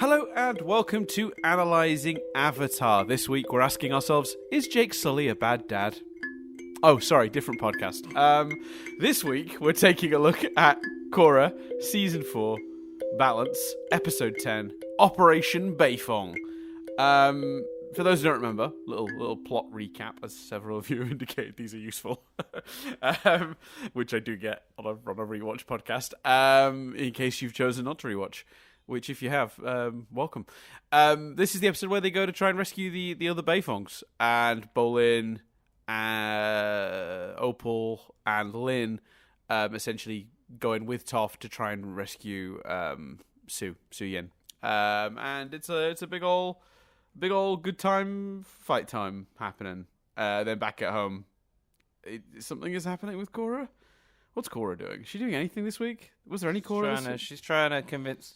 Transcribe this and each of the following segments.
Hello and welcome to Analysing Avatar. This week we're asking ourselves, is Jake Sully a bad dad? Oh, sorry, different podcast. This week we're taking a look at Korra, Season 4, Balance, Episode 10, Operation Beifong. For those who don't remember, little plot recap, as several of you have indicated these are useful, which I do get on a rewatch podcast, in case you've chosen not to rewatch. Which, if you have, welcome. This is the episode where they go to try and rescue the other Beifongs. And Bolin, Opal, and Lin essentially go in with Toph to try and rescue Su Yin. And it's a big ol' good time, fight time happening. Then back at home, something is happening with Korra. What's Korra doing? Is she doing anything this week? Was there any Korra? She's trying to convince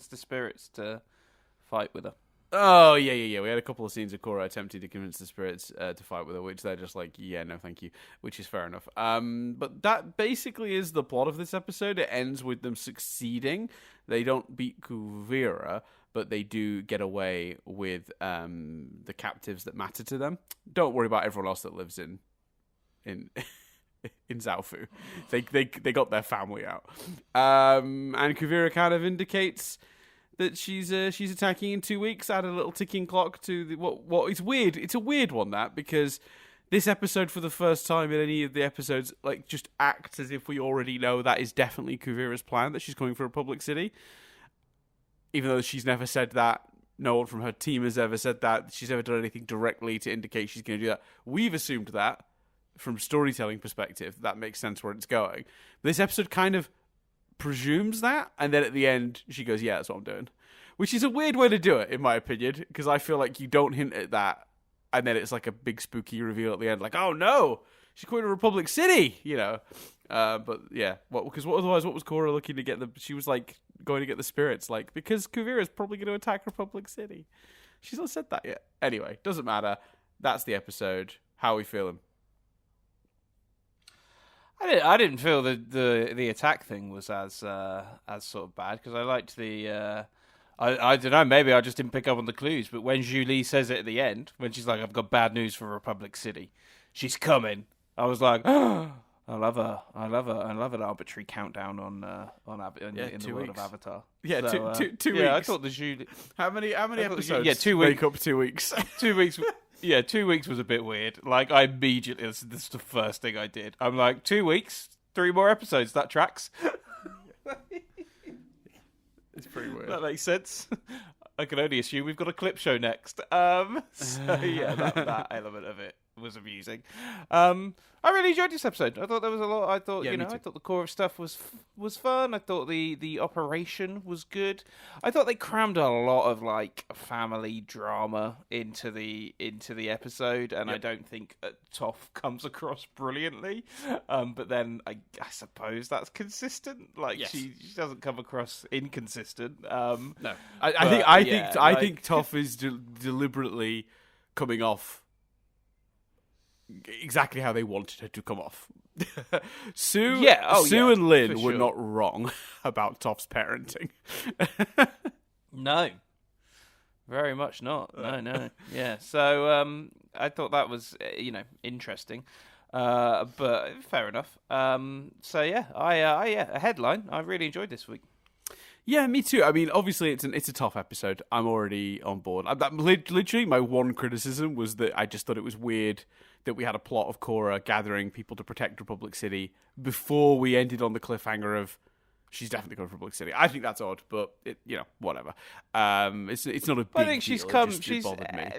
the spirits to fight with her. Oh yeah. We had a couple of scenes of Korra attempting to convince the spirits to fight with her, which they're just like, yeah, no, thank you, which is fair enough. But that basically is the plot of this episode. It ends with them succeeding. They don't beat Kuvira, but they do get away with the captives that matter to them. Don't worry about everyone else that lives in Zaofu. They got their family out. And Kuvira kind of indicates that she's attacking in 2 weeks. Add a little ticking clock to what is weird. It's a weird one, that, because this episode, for the first time in any of the episodes, like, just acts as if we already know that is definitely Kuvira's plan, that she's coming for Republic City. Even though she's never said that. No one from her team has ever said that. She's never done anything directly to indicate she's going to do that. We've assumed that. From storytelling perspective, that makes sense where it's going. This episode kind of presumes that, and then at the end, she goes, yeah, that's what I'm doing. Which is a weird way to do it, in my opinion, because I feel like you don't hint at that, and then it's like a big spooky reveal at the end, like, oh no, she's going to Republic City, you know. But yeah, because otherwise, what was Korra looking to get she was like, going to get the spirits, like, because Kuvira's probably going to attack Republic City. She's not said that yet. Anyway, doesn't matter. That's the episode. How are we feeling? I didn't feel the attack thing was as sort of bad, because I liked the I don't know, maybe I just didn't pick up on the clues, but when Julie says it at the end, when she's like, I've got bad news for Republic City, she's coming, I was like, oh, I love her. I love an arbitrary countdown in the world of Avatar. Yeah, so, 2 weeks. Yeah, I thought the Julie. How many episodes? Yeah, 2 weeks. Make up 2 weeks. 2 weeks. Yeah, 2 weeks was a bit weird. Like, I immediately, this is the first thing I did. I'm like, 2 weeks, 3 more episodes, that tracks. It's pretty weird. That makes sense. I can only assume we've got a clip show next. So yeah, that element of it was amusing. I really enjoyed this episode. I thought there was a lot. I thought, I thought the core of stuff was fun. I thought the operation was good. I thought they crammed a lot of like family drama into the episode, and I don't think Toph comes across brilliantly. But then I suppose that's consistent. Like, yes. she doesn't come across inconsistent. No, I think Toph is deliberately coming off exactly how they wanted her to come off. Sue and Lin were not wrong about Toph's parenting. No, very much not. No. Yeah. So I thought that was interesting, but fair enough. So yeah, a headline. I really enjoyed this week. Yeah, me too. I mean, obviously, it's a tough episode. I'm already on board. Literally, my one criticism was that I just thought it was weird that we had a plot of Korra gathering people to protect Republic City before we ended on the cliffhanger of she's definitely going to Republic City. I think that's odd, but whatever. It's not a big deal. I think she's come. It bothered me.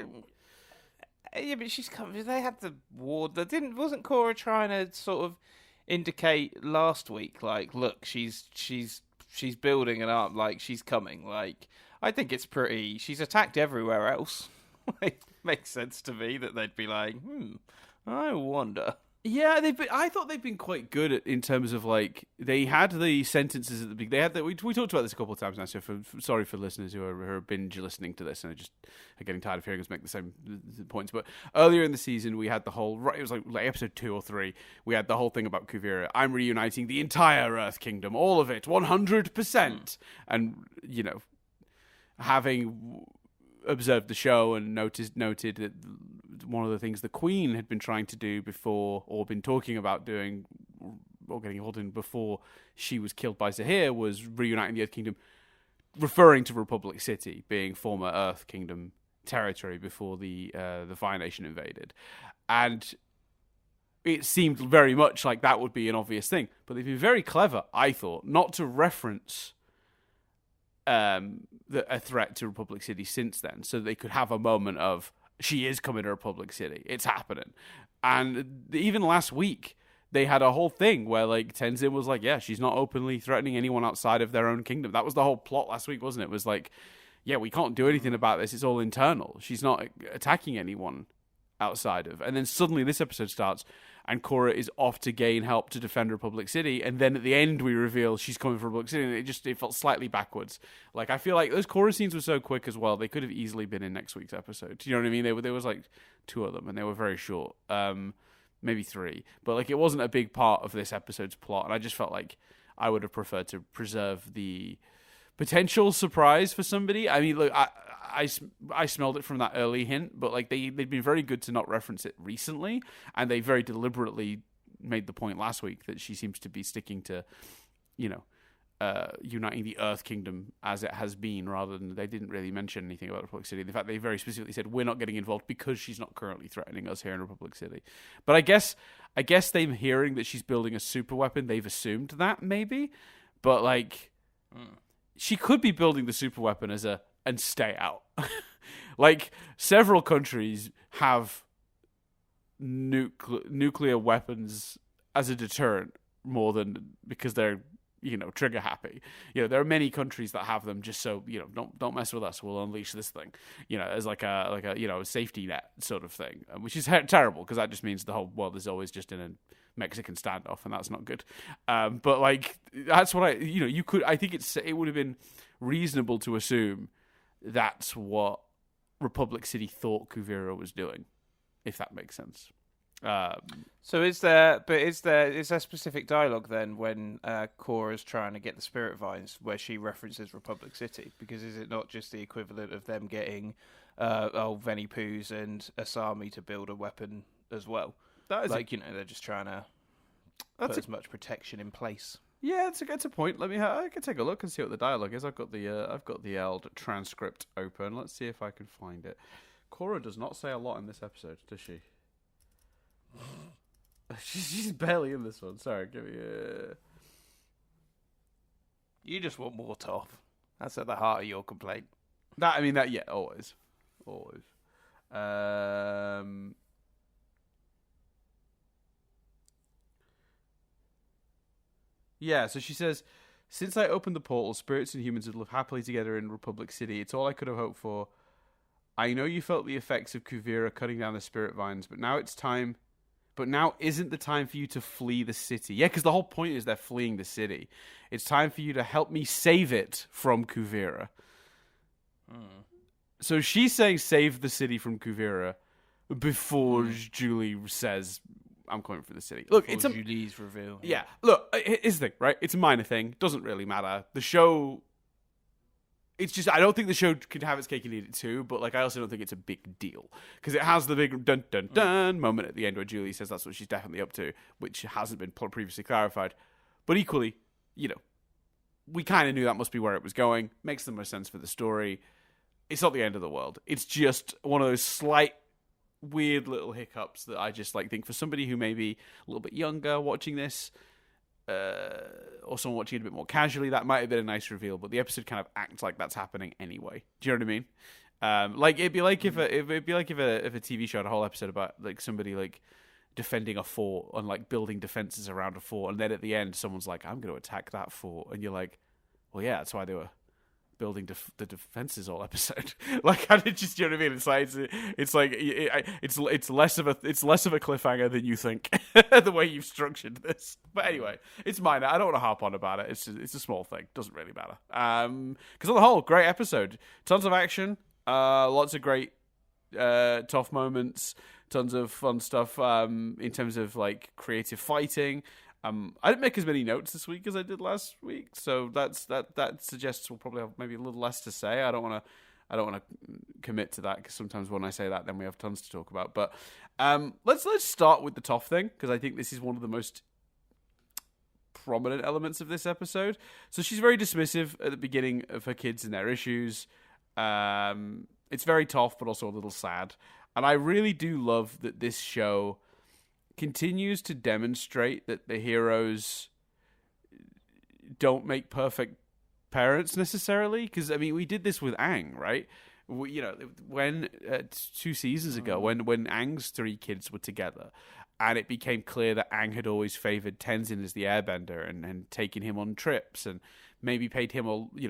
Yeah, but she's come. They had the war. Wasn't Korra trying to sort of indicate last week, like, look, she's building an arm, like, she's coming. Like, I think it's pretty. She's attacked everywhere else. It makes sense to me that they'd be like, I wonder. Yeah, I thought they've been quite good in terms of, like, they had the sentences at the beginning. We talked about this a couple of times now, so sorry for listeners who are binge listening to this and are getting tired of hearing us make the same points. But earlier in the season, we had the whole, it was like episode 2 or 3, we had the whole thing about Kuvira. I'm reuniting the entire Earth Kingdom, all of it, 100%. And, having observed the show and noted that one of the things the Queen had been trying to do before, or been talking about doing, or getting involved in before she was killed by Zahir, was reuniting the Earth Kingdom, referring to Republic City being former Earth Kingdom territory before the Fire Nation invaded. And it seemed very much like that would be an obvious thing. But they've been very clever, I thought, not to reference a threat to Republic City since then, so they could have a moment of, she is coming to Republic City, it's happening. And even last week, they had a whole thing where, like, Tenzin was like, yeah, she's not openly threatening anyone outside of their own kingdom. That was the whole plot last week, wasn't it? It was like, yeah, we can't do anything about this, it's all internal. She's not attacking anyone outside of. And then suddenly this episode starts, and Korra is off to gain help to defend Republic City, and then at the end we reveal she's coming from Republic City, and it felt slightly backwards. Like, I feel like those Korra scenes were so quick as well, they could have easily been in next week's episode. Do you know what I mean? There was like 2 of them, and they were very short. Maybe 3. But, like, it wasn't a big part of this episode's plot, and I just felt like I would have preferred to preserve the potential surprise for somebody. I mean, look, I smelled it from that early hint, but like they'd been very good to not reference it recently, and they very deliberately made the point last week that she seems to be sticking to, uniting the Earth Kingdom as it has been, rather than, they didn't really mention anything about Republic City. In fact, they very specifically said, we're not getting involved because she's not currently threatening us here in Republic City. But I guess them hearing that she's building a super weapon, they've assumed that maybe, but like. She could be building the super weapon and stay out. Like, several countries have nuclear weapons as a deterrent more than because they're, trigger happy. There are many countries that have them just so, don't mess with us, we'll unleash this thing, as like a safety net sort of thing, which is terrible, because that just means the whole world is always just in a Mexican standoff, and that's not good. But like, that's what I think it would have been reasonable to assume that's what Republic City thought Kuvira was doing, if that makes sense. So is there specific dialogue then when Korra's trying to get the spirit vines where she references Republic City? Because is it not just the equivalent of them getting Veni Poos and Asami to build a weapon as well? That is like, they're just trying to put as much protection in place. Yeah, it's a point. I can take a look and see what the dialogue is. I've got the Eld transcript open. Let's see if I can find it. Korra does not say a lot in this episode, does she? She's barely in this one. Sorry, give me a... You just want more Toph. That's at the heart of your complaint. Yeah, always. Yeah, so she says, since I opened the portal, spirits and humans would live happily together in Republic City. It's all I could have hoped for. I know you felt the effects of Kuvira cutting down the spirit vines, but now isn't the time for you to flee the city. Yeah, because the whole point is they're fleeing the city. It's time for you to help me save it from Kuvira. So she's saying save the city from Kuvira before Julie says, I'm coming for the city. Look, it's a Julie's reveal. Yeah. Look, here's the thing, right? It's a minor thing. Doesn't really matter. The show. It's just, I don't think the show could have its cake and eat it too, but like, I also don't think it's a big deal because it has the big dun dun dun moment at the end where Julie says that's what she's definitely up to, which hasn't been previously clarified. But equally, we kind of knew that must be where it was going. Makes the most sense for the story. It's not the end of the world. It's just one of those slight, weird little hiccups that I just like think for somebody who may be a little bit younger watching this, or someone watching it a bit more casually, that might have been a nice reveal. But the episode kind of acts like that's happening anyway. Do you know what I mean? Like it'd be like if a TV show had a whole episode about like somebody like defending a fort and like building defenses around a fort, and then at the end someone's like, "I'm going to attack that fort," and you're like, "Well, yeah, that's why they were building the defenses all episode." Like, I just, you know what I mean? It's less of a cliffhanger than you think the way you've structured this. But anyway, it's minor. I don't want to harp on about it. It's a small thing. Doesn't really matter. Because on the whole, great episode. Tons of action. Lots of great tough moments. Tons of fun stuff in terms of like creative fighting. I didn't make as many notes this week as I did last week, so that suggests we'll probably have maybe a little less to say. I don't want to commit to that because sometimes when I say that, then we have tons to talk about. But let's start with the Toph thing because I think this is one of the most prominent elements of this episode. So she's very dismissive at the beginning of her kids and their issues. It's very Toph, but also a little sad. And I really do love that this show continues to demonstrate that the heroes don't make perfect parents necessarily. Because, I mean, we did this with Aang, right? When 2 seasons ago, when Aang's 3 kids were together, and it became clear that Aang had always favored Tenzin as the airbender and taken him on trips and maybe paid him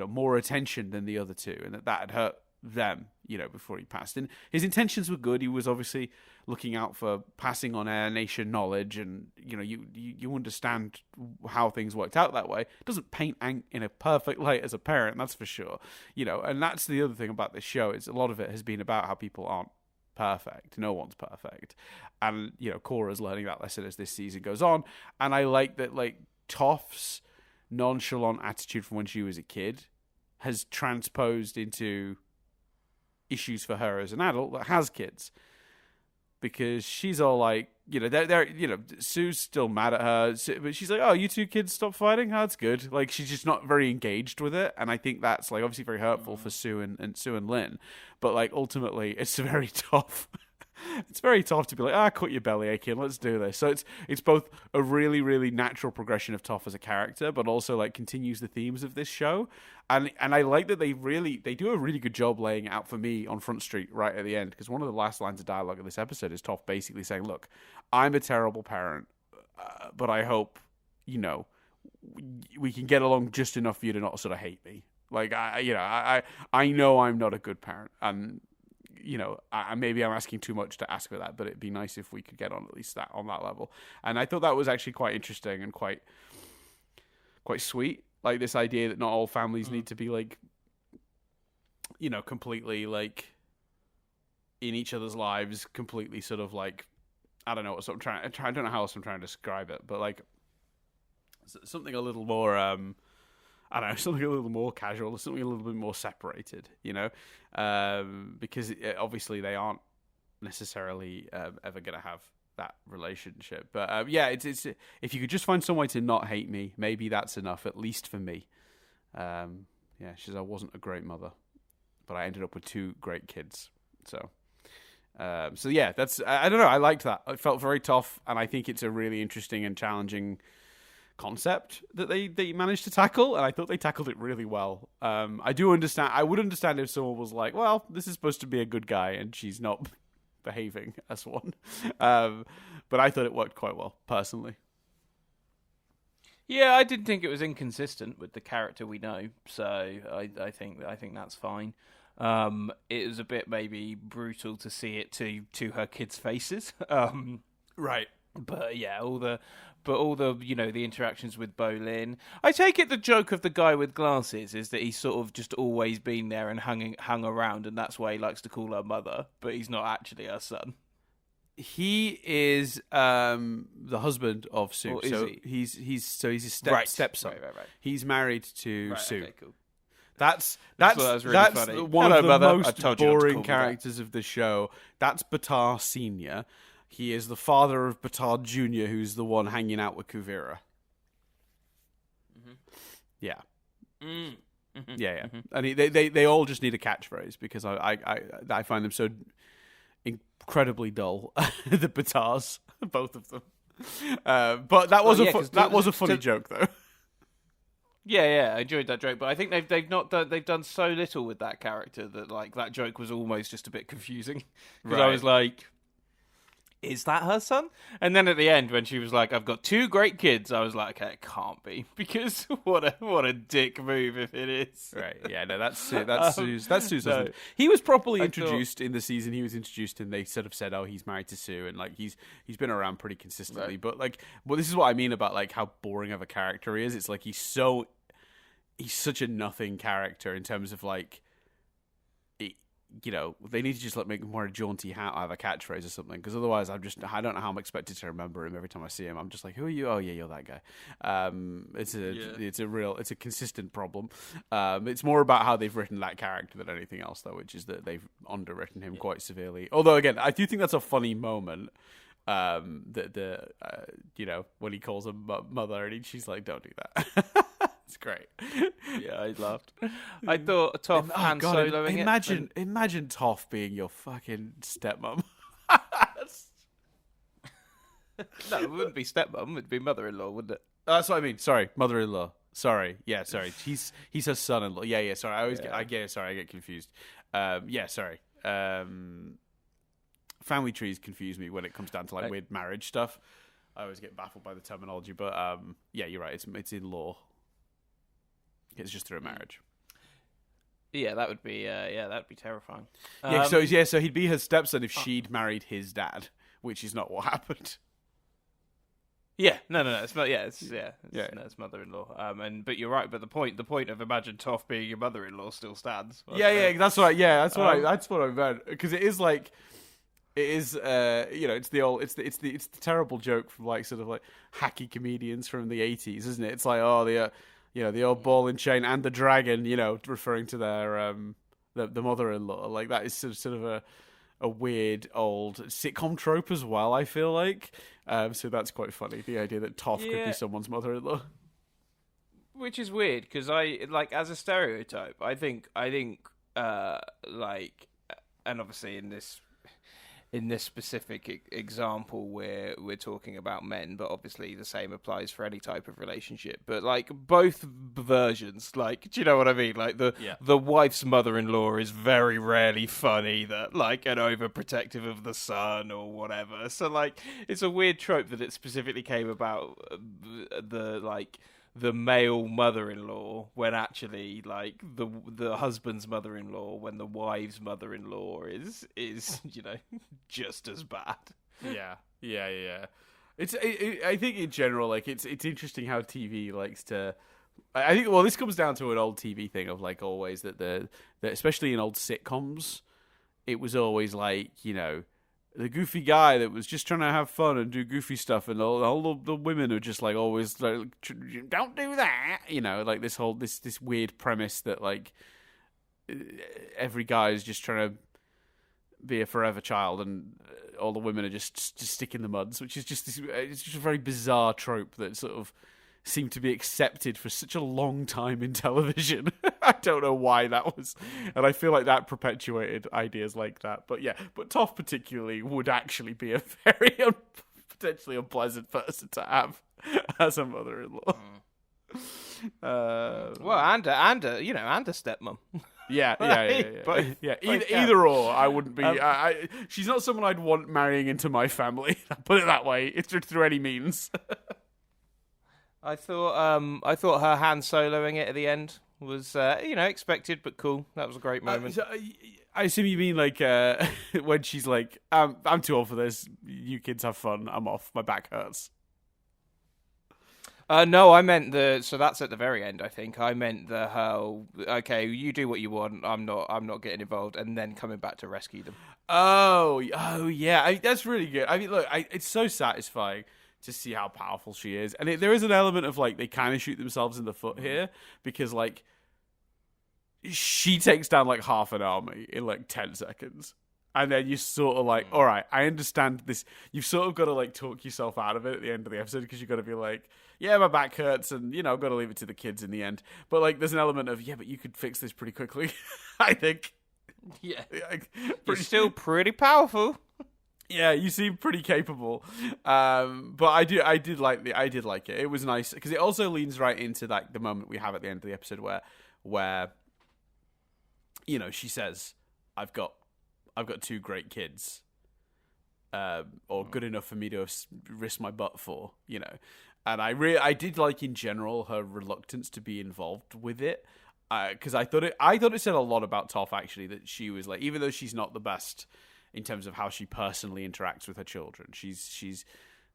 more attention than the other 2, and that had hurt them, before he passed. And his intentions were good. He was obviously looking out for passing on Air Nation knowledge, and you understand how things worked out that way. It doesn't paint Aang in a perfect light as a parent, that's for sure. And that's the other thing about this show is a lot of it has been about how people aren't perfect. No one's perfect. And, Korra's learning that lesson as this season goes on. And I like that, Toph's nonchalant attitude from when she was a kid has transposed into issues for her as an adult that has kids. Because she's all like, Sue's still mad at her, but she's like, oh, you 2 kids stop fighting? Oh, that's good. She's just not very engaged with it. And I think that's, obviously very hurtful for Sue and Sue and Lin. But, ultimately, it's very tough. It's very tough to be like, cut your belly aching, let's do this. So it's both a really, really natural progression of Toph as a character, but also continues the themes of this show. And I like that they do a really good job laying it out for me on Front Street right at the end, because one of the last lines of dialogue of this episode is Toph basically saying, look, I'm a terrible parent, but I hope, we can get along just enough for you to not sort of hate me. I know I'm not a good parent, and maybe I'm asking too much to ask for that, but it'd be nice if we could get on at least that on that level. And I thought that was actually quite interesting and quite sweet. This idea that not all families need to be completely in each other's lives, completely sort of I don't know what I'm trying. I don't know how else I'm trying to describe it, but something a little more. I don't know, something a little more casual, something a little bit more separated, because obviously they aren't necessarily ever going to have that relationship. But it's if you could just find some way to not hate me, maybe that's enough, at least for me. She says, I wasn't a great mother, but I ended up with 2 great kids. So that's, I don't know, I liked that. It felt very tough, and I think it's a really interesting and challenging concept that they managed to tackle, and I thought they tackled it really well. I would understand if someone was like, well, this is supposed to be a good guy and she's not behaving as one. But I thought it worked quite well, personally. Yeah, I didn't think it was inconsistent with the character we know, so I think that's fine. It was a bit maybe brutal to see it to her kids' faces. Right. But yeah, all the the interactions with Bolin. I take it the joke of the guy with glasses is that he's sort of just always been there and hung around, and that's why he likes to call her mother, but he's not actually her son. He is the husband of Sue. Or is he? He's his stepson. Right. Sue. Married to Sue. Okay, cool. That's really funny. One Hello, of the mother. most boring characters of the show. That's Batar Senior. He is the father of Batar Jr., who's the one hanging out with Kuvira. Mm-hmm. Yeah. Mm-hmm. Yeah. Mm-hmm. And they all just need a catchphrase because I find them so incredibly dull. The Batars, both of them. But that was a funny joke though. Yeah, I enjoyed that joke, but I think they've done so little with that character that that joke was almost just a bit confusing. Because I was like, is that her son? And then at the end, when she was like, I've got 2 great kids, I was like, okay, it can't be, because what a dick move if it is. Right, yeah, no, that's Sue's husband. He was properly introduced in the season he was introduced, and they sort of said, oh, he's married to Sue, and he's been around pretty consistently. Right. But this is what I mean about how boring of a character he is. It's he's such a nothing character in terms of they need to just make him wear a jaunty hat or have a catchphrase or something, because otherwise I don't know how I'm expected to remember him every time I see him. I'm just like, who are you? Oh yeah, you're that guy. It's a consistent problem. It's more about how they've written that character than anything else, though, which is that they've underwritten him quite severely. Although again, I do think that's a funny moment. When he calls her mother and she's like, don't do that. It's great. Yeah, I laughed. I thought Toph Han Soloing it. Imagine Toph being your fucking stepmom. No, it wouldn't be stepmom. It'd be mother-in-law, wouldn't it? That's what I mean. Sorry, mother-in-law. Sorry. Yeah, sorry. He's her son-in-law. Yeah. Sorry, I get confused. Sorry. Family trees confuse me when it comes down to like weird marriage stuff. I always get baffled by the terminology, but you're right. It's in law. It's just through a marriage. Yeah, that would be terrifying. So he'd be her stepson if she'd married his dad, which is not what happened. Yeah, no, it's not. Yeah, it's mother-in-law. But you're right. But the point of Imagine Toph being your mother-in-law still stands. That's right. Yeah, that's what I meant, because it is like. It is, it's the terrible joke from like sort of like hacky comedians from the 80s, isn't it? It's like, the old ball and chain and the dragon, referring to their the mother-in-law. Like that is sort of a weird old sitcom trope as well, I feel like. So that's quite funny, the idea that Toph could be someone's mother-in-law. Which is weird, because as a stereotype, I think and obviously in this specific example where we're talking about men, but obviously the same applies for any type of relationship. But like both versions, like, do you know what I mean? Like the wife's mother-in-law is very rarely funny, that like an overprotective of the son or whatever. So like it's a weird trope that it specifically came about the male mother-in-law, when actually like the husband's mother-in-law, when the wife's mother-in-law is just as bad. Yeah. I think in general, like it's interesting how TV likes to. I think this comes down to an old TV thing of like always that especially in old sitcoms, it was always like the goofy guy that was just trying to have fun and do goofy stuff, and all the women are just like always like, don't do that, like this weird premise that like every guy is just trying to be a forever child, and all the women are just stick in the muds, which is just it's just a very bizarre trope that sort of seemed to be accepted for such a long time in television. I don't know why that was, and I feel like that perpetuated ideas like that. But Toph particularly would actually be a very potentially unpleasant person to have as a mother-in-law. And a stepmom. Yeah. Either or, I wouldn't be. She's not someone I'd want marrying into my family. I'll put it that way. It's through any means. I thought her Han Soloing it at the end was expected but cool. That was a great moment. I assume you mean like when she's like, I'm too old for this. You kids have fun. I'm off. My back hurts. No, I meant so that's at the very end, I think. I meant the whole, okay, you do what you want. I'm not getting involved, and then coming back to rescue them. Oh yeah. That's really good. I mean, look, it's so satisfying to see how powerful she is. And there is an element of like they kind of shoot themselves in the foot here, because like she takes down like half an army in like 10 seconds. And then you sort of like, all right, I understand this. You've sort of got to like talk yourself out of it at the end of the episode, because you've got to be like, yeah, my back hurts, and I've got to leave it to the kids in the end. But like, there's an element of, but you could fix this pretty quickly. I think. Yeah, you're still pretty powerful. Yeah, you seem pretty capable. But I did like it. It was nice because it also leans right into like the moment we have at the end of the episode where she says, I've got 2 great kids, or good enough for me to risk my butt for, And I did like in general her reluctance to be involved with it, because I thought it said a lot about Toph actually, that she was like, even though she's not the best in terms of how she personally interacts with her children, she's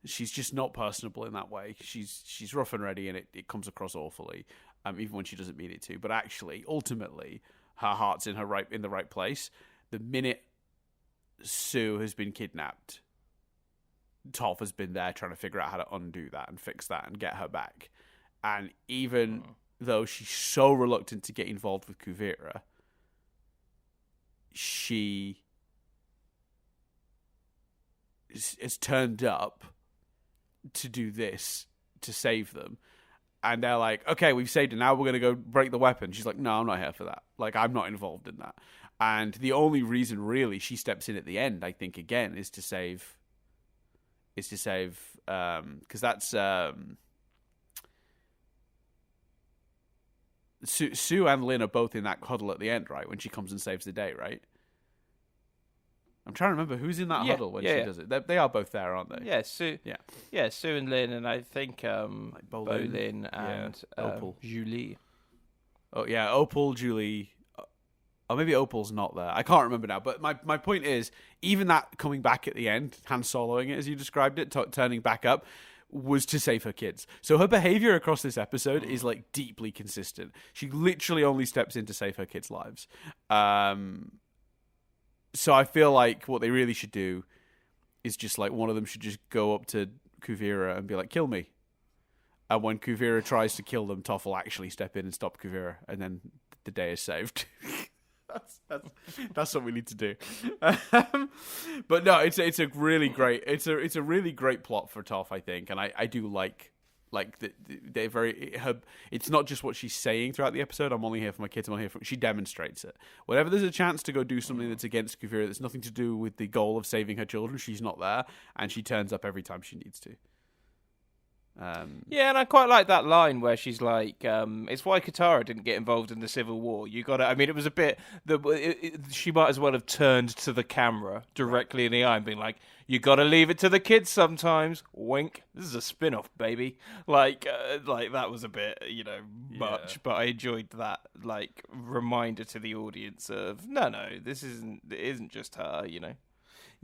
just not personable in that way. She's rough and ready, and it comes across awfully, even when she doesn't mean it to. But actually, ultimately, her heart's in the right place. the minute Sue has been kidnapped, Toph has been there trying to figure out how to undo that and fix that and get her back. And even though she's so reluctant to get involved with Kuvira, she is turned up to do this, to save them. And they're like, okay, we've saved her, now we're going to go break the weapon. She's like, no, I'm not here for that. Like, I'm not involved in that. And the only reason, really, she steps in at the end, I think, again, is to save, because that's, Sue and Lin are both in that huddle at the end, right? When she comes and saves the day, right? I'm trying to remember who's in that huddle when she does it. They are both there, aren't they? Yeah, Sue. Yeah, Sue and Lin, and I think like Bolin and Opal. Julie. Oh yeah, Opal, Julie. Or maybe Opal's not there. I can't remember now. But my point is, even that coming back at the end, Han Soloing it as you described it, turning back up, was to save her kids. So her behavior across this episode is like deeply consistent. She literally only steps in to save her kids' lives. So I feel like what they really should do is just like one of them should just go up to Kuvira and be like, kill me. And when Kuvira tries to kill them, Toph will actually step in and stop Kuvira, and then the day is saved. That's what we need to do. But no, it's a really great plot for Toph, I think, and I do like they're very it's not just what she's saying throughout the episode. I'm only here for my kids. I'm only here for. She demonstrates it. Whenever there's a chance to go do something that's against Kuvira, that's nothing to do with the goal of saving her children, she's not there, and she turns up every time she needs to. Yeah, and I quite like that line where she's like, "It's why Katara didn't get involved in the Civil War." You got to. I mean, it was a bit. She might as well have turned to the camera directly in the eye and been like, "You got to leave it to the kids sometimes." Wink. This is a spin-off, baby. Like that was a bit, much. But I enjoyed that, like, reminder to the audience of no, this isn't just her,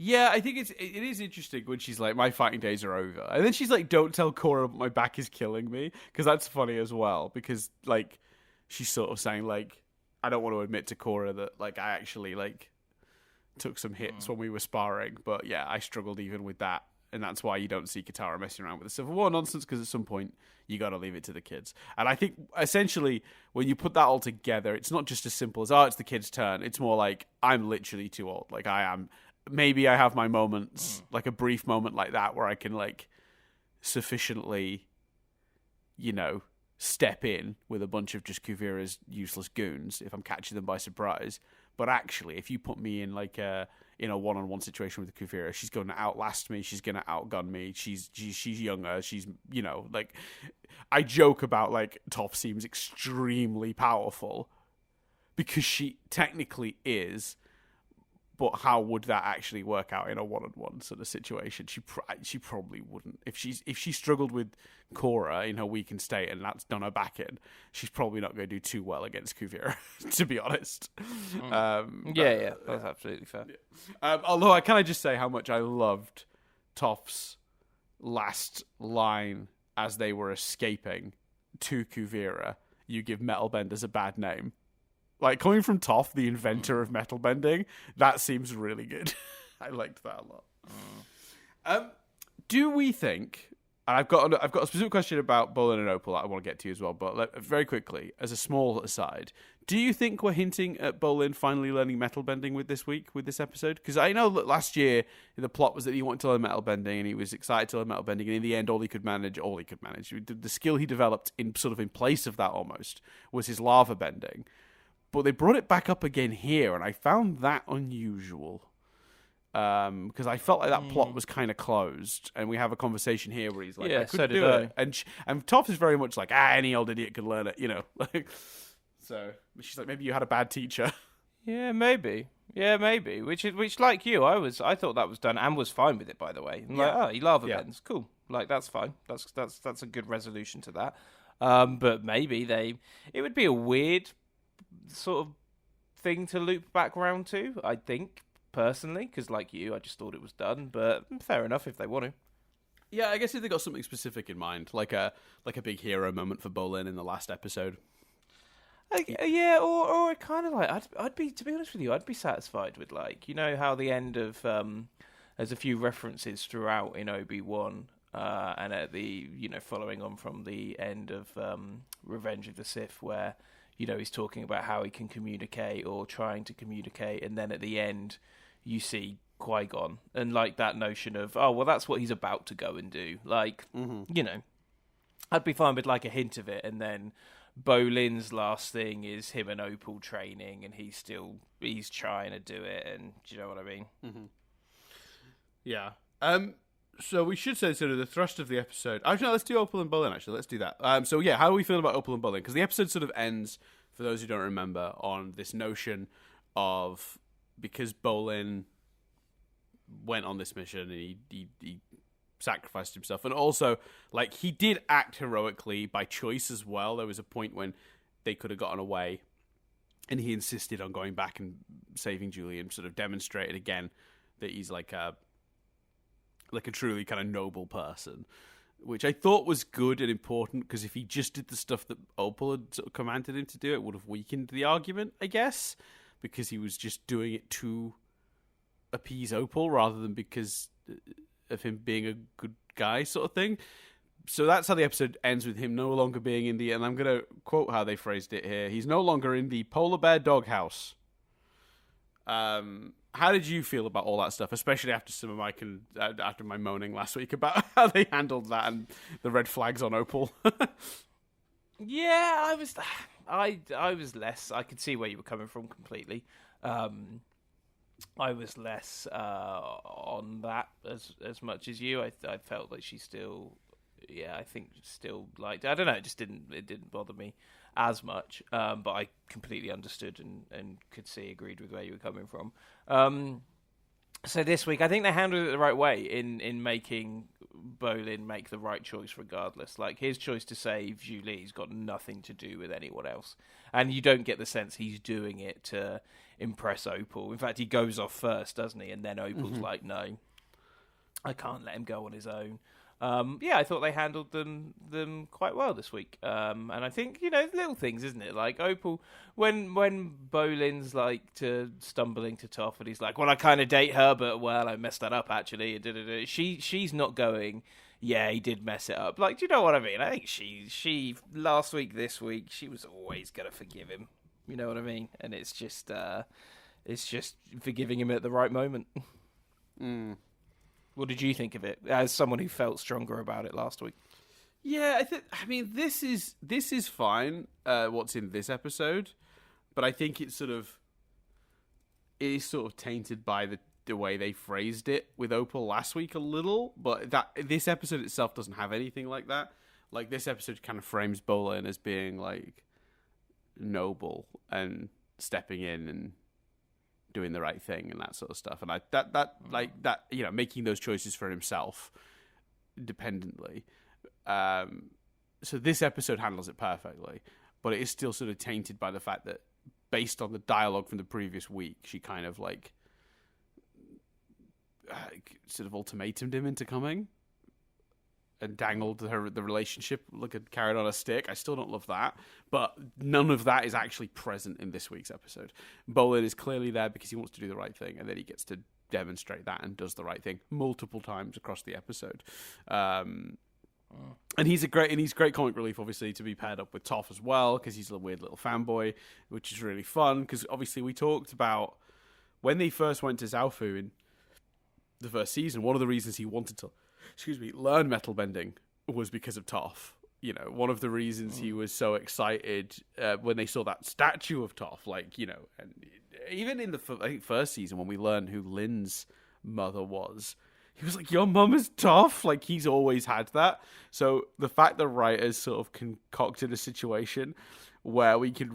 Yeah, I think it is interesting when she's like, my fighting days are over. And then she's like, don't tell Korra my back is killing me. Because that's funny as well. Because, like, she's sort of saying, like, I don't want to admit to Korra that, like, I actually, like, took some hits when we were sparring. But, yeah, I struggled even with that. And that's why you don't see Katara messing around with the Civil War nonsense. Because at some point, you got to leave it to the kids. And I think, essentially, when you put that all together, it's not just as simple as, it's the kids' turn. It's more like, I'm literally too old. Like, I am... Maybe I have my moments, like a brief moment like that, where I can, like, sufficiently, step in with a bunch of just Kuvira's useless goons if I'm catching them by surprise. But actually, if you put me in, like, a one-on-one situation with Kuvira, she's going to outlast me. She's going to outgun me. She's younger. She's, like, I joke about, like, Toph seems extremely powerful because she technically is. But how would that actually work out in a one-on-one sort of situation? She probably wouldn't. If she struggled with Korra in her weakened state and that's done her back in, she's probably not going to do too well against Kuvira, to be honest. Yeah, that's absolutely fair. Yeah. Although can I just say how much I loved Toph's last line as they were escaping to Kuvira. You give metal benders a bad name. Like, coming from Toph, the inventor of metal bending, that seems really good. I liked that a lot. Do we think... And I've got a specific question about Bolin and Opal that I want to get to as well, but very quickly, as a small aside, do you think we're hinting at Bolin finally learning metal bending with this episode? Because I know that last year, the plot was that he wanted to learn metal bending, and he was excited to learn metal bending, and in the end, all he could manage, the skill he developed in place of that almost, was his lava bending. But they brought it back up again here, and I found that unusual. Because I felt like that plot was kind of closed, and we have a conversation here where he's like, I couldn't do it. And Toph is very much like, any old idiot could learn it, So she's like, maybe you had a bad teacher. Yeah, maybe. Which like you, I thought that was done and was fine with it, by the way. I'm like, he lava bends. Cool. Like, that's fine. That's a good resolution to that. But maybe it would be a weird sort of thing to loop back around to, I think, personally, because like you, I just thought it was done, but fair enough if they want to. Yeah, I guess if they got something specific in mind, like a big hero moment for Bolin in the last episode. Yeah, or kind of like I'd be, to be honest with you, I'd be satisfied with, like, you know how the end of there's a few references throughout in Obi-Wan, and at the, you know, following on from the end of Revenge of the Sith, where, you know, he's talking about how he can communicate or trying to communicate, and then at the end you see Qui-Gon, and like that notion of, oh well, that's what he's about to go and do, like, you know, I'd be fine with like a hint of it, and then Bolin's last thing is him and Opal training, and he's trying to do it, and do you know what I mean? Yeah. So we should say sort of the thrust of the episode. Actually, no, let's do Opal and Bolin. Actually, let's do that. So yeah, how are we feeling about Opal and Bolin? Because the episode sort of ends, for those who don't remember, on this notion of, because Bolin went on this mission and he sacrificed himself, and also, like, he did act heroically by choice as well. There was a point when they could have gotten away, and he insisted on going back and saving Julie, and sort of demonstrated again that he's like a truly kind of noble person, which I thought was good and important, because if he just did the stuff that Opal had sort of commanded him to do, it would have weakened the argument, I guess, because he was just doing it to appease Opal rather than because of him being a good guy, sort of thing. So that's how the episode ends, with him no longer being in the, and I'm going to quote how they phrased it here, he's no longer in the polar bear doghouse. How did you feel about all that stuff, especially after after my moaning last week about how they handled that and the red flags on Opal? Yeah, I was less. I could see where you were coming from completely. I was less on that as much as you. I felt like she still, I think still liked. I don't know. It didn't bother me as much. But I completely understood and could see, agreed with where you were coming from. So this week, I think they handled it the right way in making Bolin make the right choice regardless. Like, his choice to save Julie's got nothing to do with anyone else. And you don't get the sense he's doing it to impress Opal. In fact, he goes off first, doesn't he? And then Opal's like, no, I can't let him go on his own. I thought they handled them quite well this week. And I think, you know, little things, isn't it? Like Opal, when Bolin's like stumbling to Toph, and he's like, well, I kind of date her, but well, I messed that up actually. She's not going, yeah, he did mess it up. Like, do you know what I mean? I think she last week, this week, she was always gonna forgive him. You know what I mean? And it's just forgiving him at the right moment. What did you think of it, as someone who felt stronger about it last week? Yeah, I mean, this is fine. What's in this episode, but I think it is sort of tainted by the way they phrased it with Opal last week a little. But this episode itself doesn't have anything like that. Like, this episode kind of frames Bolin as being like noble and stepping in and doing the right thing and that sort of stuff, and that you know, making those choices for himself independently. So this episode handles it perfectly, but it is still sort of tainted by the fact that, based on the dialogue from the previous week, she kind of like sort of ultimatumed him into coming and dangled the relationship like a carrot on a stick. I still don't love that, but none of that is actually present in this week's episode. Bolin is clearly there because he wants to do the right thing, and then he gets to demonstrate that and does the right thing multiple times across the episode. And he's great comic relief, obviously, to be paired up with Toph as well, because he's a weird little fanboy, which is really fun. Because obviously we talked about when they first went to Zaofu in the first season, one of the reasons he wanted to learn metal bending was because of Toph. You know, one of the reasons he was so excited when they saw that statue of Toph, like, you know, and even in the first season when we learned who Lynn's mother was, he was like, your mum is Toph? Like, he's always had that. So the fact that writers sort of concocted a situation where we could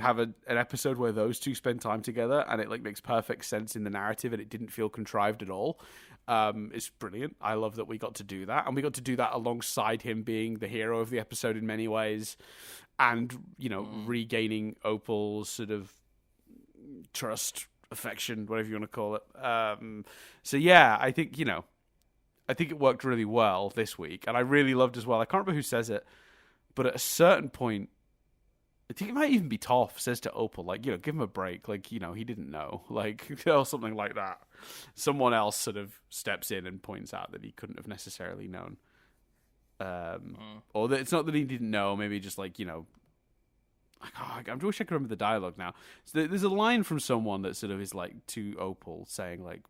have an episode where those two spend time together, and it like makes perfect sense in the narrative, and it didn't feel contrived at all. It's brilliant. I love that we got to do that, and we got to do that alongside him being the hero of the episode in many ways, and, you know, regaining Opal's sort of trust, affection, whatever you want to call it. So yeah, I think it worked really well this week, and I really loved as well. I can't remember who says it, but at a certain point, I think it might even be Toph says to Opal, like, give him a break. Like, he didn't know. Like, or something like that. Someone else sort of steps in and points out that he couldn't have necessarily known. Or that it's not that he didn't know, maybe just like, I wish I could remember the dialogue now. So there's a line from someone that sort of is like to Opal saying like,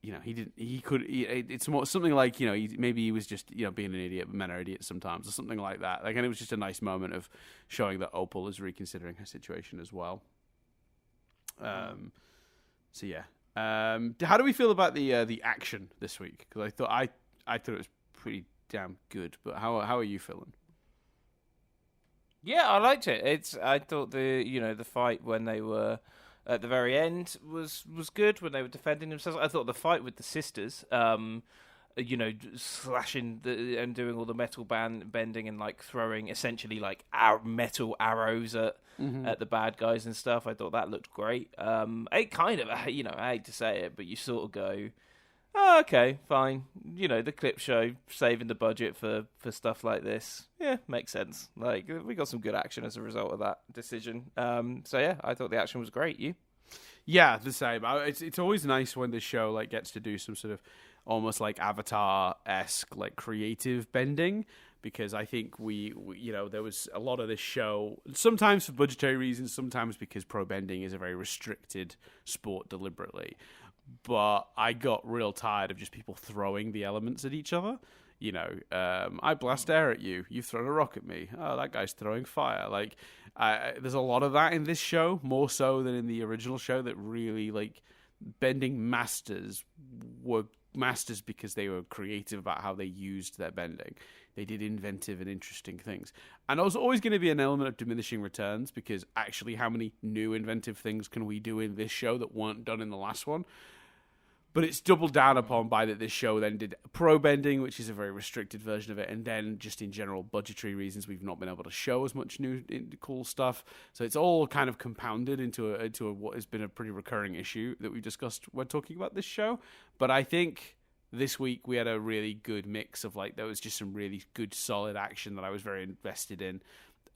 it's more something like, maybe he was just, being an idiot, but men are idiots sometimes, or something like that. Like, and it was just a nice moment of showing that Opal is reconsidering her situation as well. So yeah. How do we feel about the action this week? Because I thought it was pretty damn good, but how are you feeling? Yeah, I liked it. I thought the fight when they were at the very end was good when they were defending themselves. I thought the fight with the sisters, slashing and doing all the metal bending and like throwing essentially like metal arrows at the bad guys and stuff. I thought that looked great. It kind of, I hate to say it, but you sort of go, oh, okay, fine. The clip show saving the budget for stuff like this. Yeah, makes sense. Like, we got some good action as a result of that decision. So yeah, I thought the action was great. You? Yeah, the same. It's always nice when the show like gets to do some sort of almost like Avatar-esque like creative bending, because I think we there was a lot of this show, sometimes for budgetary reasons, sometimes because pro bending is a very restricted sport deliberately. But I got real tired of just people throwing the elements at each other. I blast air at you. You've thrown a rock at me. Oh, that guy's throwing fire. Like, there's a lot of that in this show, more so than in the original show, that really, like, bending masters were masters because they were creative about how they used their bending. They did inventive and interesting things. And there's always going to be an element of diminishing returns, because actually how many new inventive things can we do in this show that weren't done in the last one? But it's doubled down upon by that this show then did pro bending, which is a very restricted version of it, and then just in general budgetary reasons, we've not been able to show as much new cool stuff. So it's all kind of compounded into what has been a pretty recurring issue that we've discussed when talking about this show. But I think this week we had a really good mix of, like, there was just some really good solid action that I was very invested in.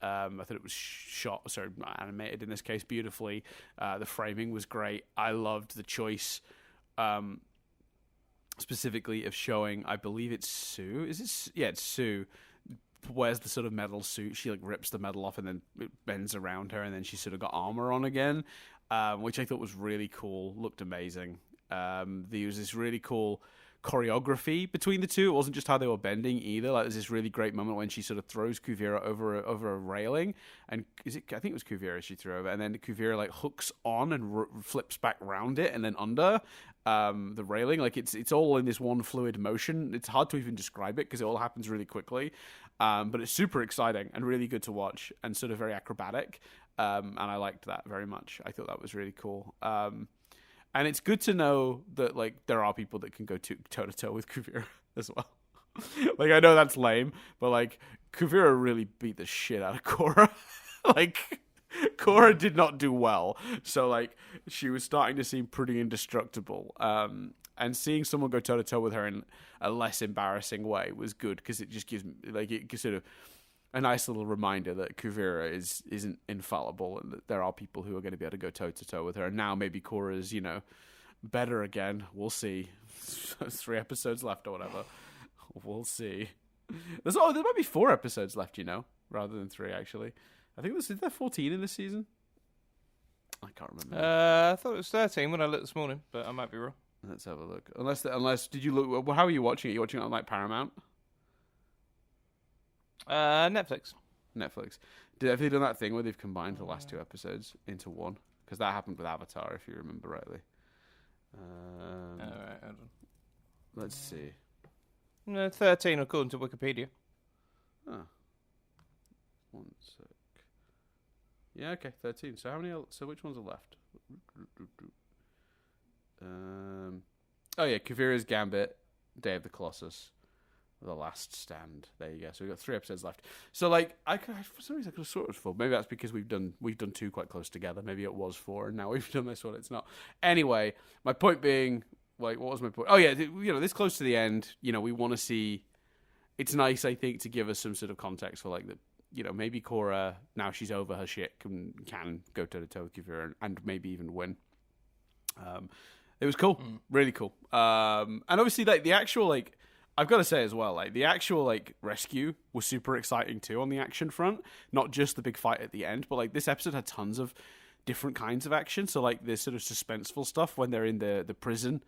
I thought it was animated in this case beautifully. The framing was great. I loved the choice. Specifically of showing, I believe it's Sue. It's Sue. Wears the sort of metal suit. She like rips the metal off and then it bends around her, and then she's sort of got armor on again, which I thought was really cool. Looked amazing. There was this really cool choreography between the two. It wasn't just how they were bending either. Like, there's this really great moment when she sort of throws Kuvira over a railing, and I think it was Kuvira she threw over, and then Kuvira like hooks on and flips back round it and then under the railing. Like, it's all in this one fluid motion. It's hard to even describe it because it all happens really quickly, but it's super exciting and really good to watch and sort of very acrobatic, and I liked that very much. I thought that was really cool. And it's good to know that, like, there are people that can go toe-to-toe with Kuvira as well. Like, I know that's lame, but, like, Kuvira really beat the shit out of Korra. Like, Korra did not do well. So, like, she was starting to seem pretty indestructible. And seeing someone go toe-to-toe with her in a less embarrassing way was good, because it just gives, like, it gives sort of a nice little reminder that Kuvira isn't infallible, and that there are people who are going to be able to go toe-to-toe with her. And now maybe Korra's, better again. We'll see. 3 episodes left or whatever. We'll see. There might be 4 episodes left, rather than 3, actually. I think is there 14 in this season? I can't remember. I thought it was 13 when I looked this morning, but I might be wrong. Let's have a look. Unless did you look? How are you watching it? Are you watching it on, like, Paramount? Netflix. Have they done that thing where they've combined the last 2 episodes into one? Because that happened with Avatar, if you remember rightly. All right, hold on. Let's see. No, 13 according to Wikipedia. Oh. 1 sec. Yeah, okay, 13. So how many? So which ones are left? Oh yeah, Kuvira's Gambit, Day of the Colossus, The Last Stand. There you go. So we've got 3 episodes left. So, like, for some reason I could have sort of 4. Maybe that's because we've done 2 quite close together. Maybe it was 4, and now we've done this one. It's not. Anyway, my point being, like, what was my point? Oh yeah, this close to the end. We want to see. It's nice, I think, to give us some sort of context for, like, maybe Korra, now she's over her shit, can go toe-to-toe with Kuvira and maybe even win. It was cool. Really cool. And obviously, like, the actual, like, I've got to say as well, like, the actual, like, rescue was super exciting too on the action front. Not just the big fight at the end, but, like, this episode had tons of different kinds of action. So, like, this sort of suspenseful stuff when they're in the prison,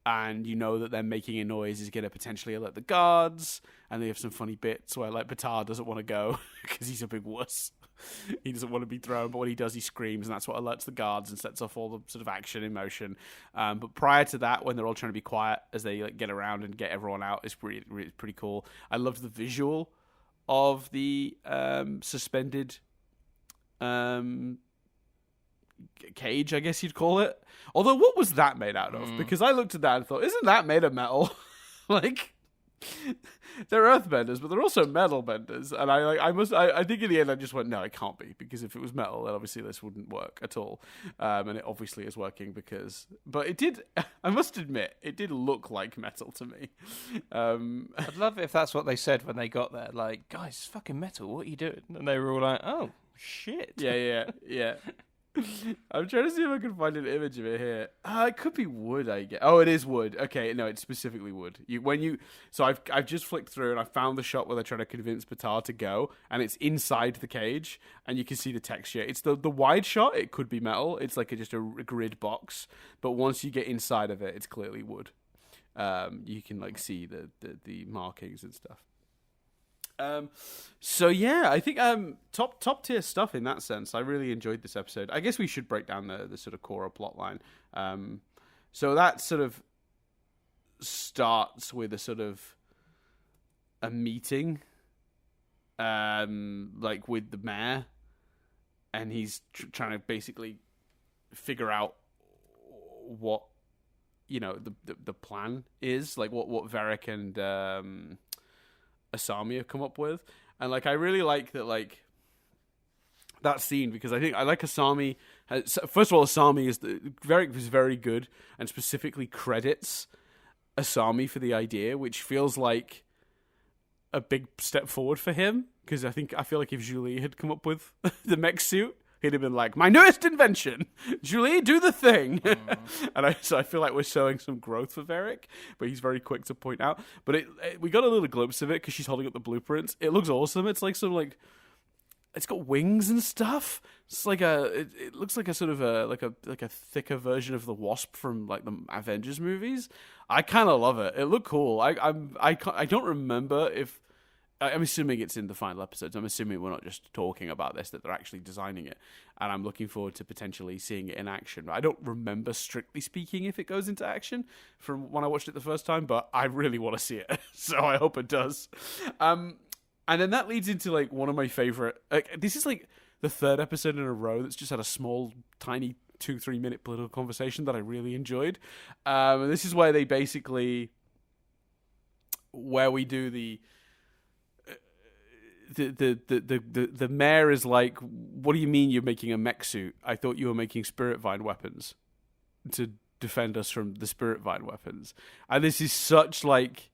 and you know that they're making a noise is going to potentially alert the guards, and they have some funny bits where, like, Batar doesn't want to go because he's a big wuss. He doesn't want to be thrown, but when he does, he screams, and that's what alerts the guards and sets off all the sort of action in motion. But prior to that, when they're all trying to be quiet as they, like, get around and get everyone out, it's pretty cool. I loved the visual of the suspended cage, I guess you'd call it. Although, what was that made out of? Because I looked at that and thought, isn't that made of metal? Like, they're earthbenders, but they're also metal benders. And I think in the end I just went, no, it can't be, because if it was metal, then obviously this wouldn't work at all. And it obviously is working but it did, I must admit, it did look like metal to me. I'd love it if that's what they said when they got there. Like, guys, it's fucking metal, what are you doing? And they were all like, oh, shit. Yeah. I'm trying to see if I can find an image of it here. It could be wood, I guess. Oh, it is wood. Okay, no, it's specifically wood. So I've just flicked through and I found the shot where they're trying to convince Batar to go, and it's inside the cage, and you can see the texture. It's the wide shot. It could be metal. It's like just a grid box, but once you get inside of it, it's clearly wood. You can, like, see the markings and stuff. So yeah, I think top tier stuff in that sense. I really enjoyed this episode. I guess we should break down the sort of Korra plotline. So that sort of starts with a sort of a meeting, like with the mayor, and he's trying to basically figure out what the plan is, like what Varric and Asami have come up with. And, like, I really like that, like, that scene, because I think I like Asami. First of all, Asami is very good, and specifically credits Asami for the idea, which feels like a big step forward for him, because I feel like if Julie had come up with the mech suit, he'd have been like, my newest invention, Julie, do the thing. And so I feel like we're showing some growth for Varric, but he's very quick to point out. But we got a little glimpse of it because she's holding up the blueprints. It looks awesome. It's like some, like, it's got wings and stuff. It's like it looks like a sort of a thicker version of the Wasp from, like, the Avengers movies. I kind of love it. It looked cool. I don't remember if. I'm assuming it's in the final episodes. I'm assuming we're not just talking about this, that they're actually designing it. And I'm looking forward to potentially seeing it in action. I don't remember, strictly speaking, if it goes into action from when I watched it the first time, but I really want to see it. So I hope it does. And then that leads into, like, one of my favorite. This is, like, the third episode in a row that's just had a small, tiny 2-3 minute political conversation that I really enjoyed. And this is where they basically, where we do the mayor is like, what do you mean you're making a mech suit? I thought you were making spirit vine weapons to defend us from the spirit vine weapons. And this is such, like,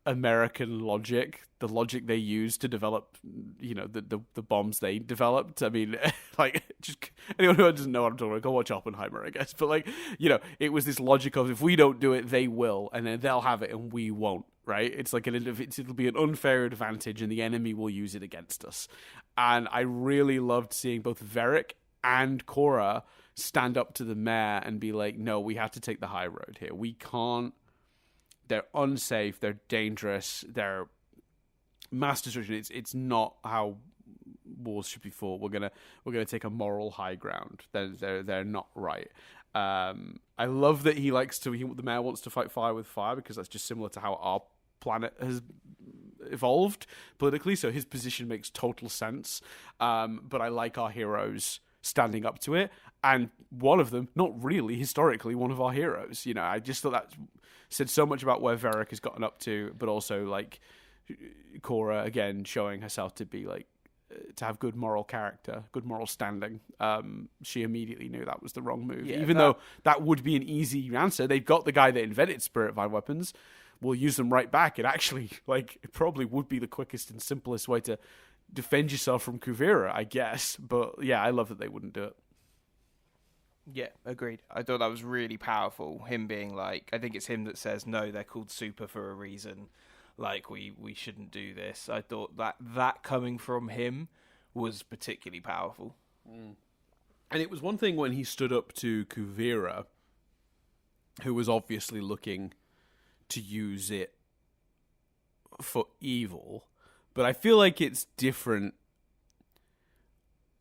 American logic, the logic they use to develop, the bombs they developed. I mean, like, just anyone who doesn't know what I'm talking about, go watch Oppenheimer, I guess. But, like, it was this logic of, if we don't do it, they will, and then they'll have it and we won't. Right? It's like it'll be an unfair advantage, and the enemy will use it against us. And I really loved seeing both Varric and Korra stand up to the mayor and be like, no, we have to take the high road here. We can't. They're unsafe. They're dangerous. They're mass destruction. It's not how wars should be fought. We're gonna take a moral high ground. They're not right. I love that the mayor wants to fight fire with fire, because that's just similar to how our planet has evolved politically. So his position makes total sense. But I like our heroes standing up to it, and one of them, not really historically one of our heroes. I just thought that said so much about where Varric has gotten up to, but also, like, Korra again showing herself to be, like, to have good moral character, good moral standing. She immediately knew that was the wrong move, even though that would be an easy answer. They've got the guy that invented spirit vine weapons. We'll use them right back. It actually, like, it probably would be the quickest and simplest way to defend yourself from Kuvira, I guess. But yeah, I love that they wouldn't do it. Yeah, agreed. I thought that was really powerful. Him being like, I think it's him that says, no, they're called super for a reason. Like, we shouldn't do this. I thought that coming from him was particularly powerful. Mm. And it was one thing when he stood up to Kuvira, who was obviously looking to use it for evil. But I feel like it's different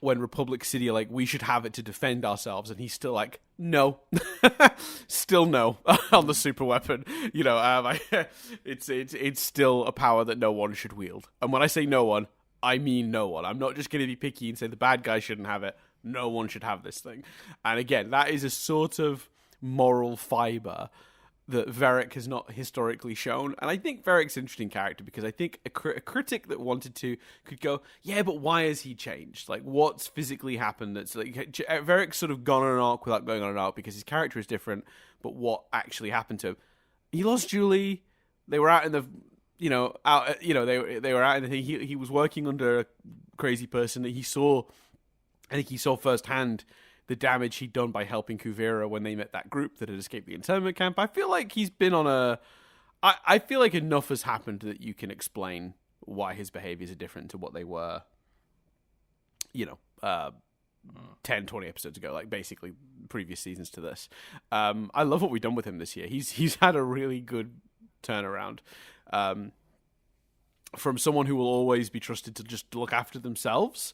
when Republic City are like, we should have it to defend ourselves, and he's still like, no. Still no on the super weapon. You know, it's still a power that no one should wield. And when I say no one, I mean no one. I'm not just going to be picky and say the bad guy shouldn't have it. No one should have this thing. And again, that is a sort of moral fiber that Varric has not historically shown. And I think Varric's an interesting character because I think a critic that wanted to could go, yeah, but why has he changed? Like, what's physically happened? That's like, Varric's sort of gone on an arc without going on an arc because his character is different, but what actually happened to him? He lost Julie. They were out in the, they were out in the thing. He was working under a crazy person that he saw. I think he saw firsthand the damage he'd done by helping Kuvira when they met that group that had escaped the internment camp. I feel like he's been on a... I feel like enough has happened that you can explain why his behaviors are different to what they were, 10, 20 episodes ago, like basically previous seasons to this. I love what we've done with him this year. He's had a really good turnaround. From someone who will always be trusted to just look after themselves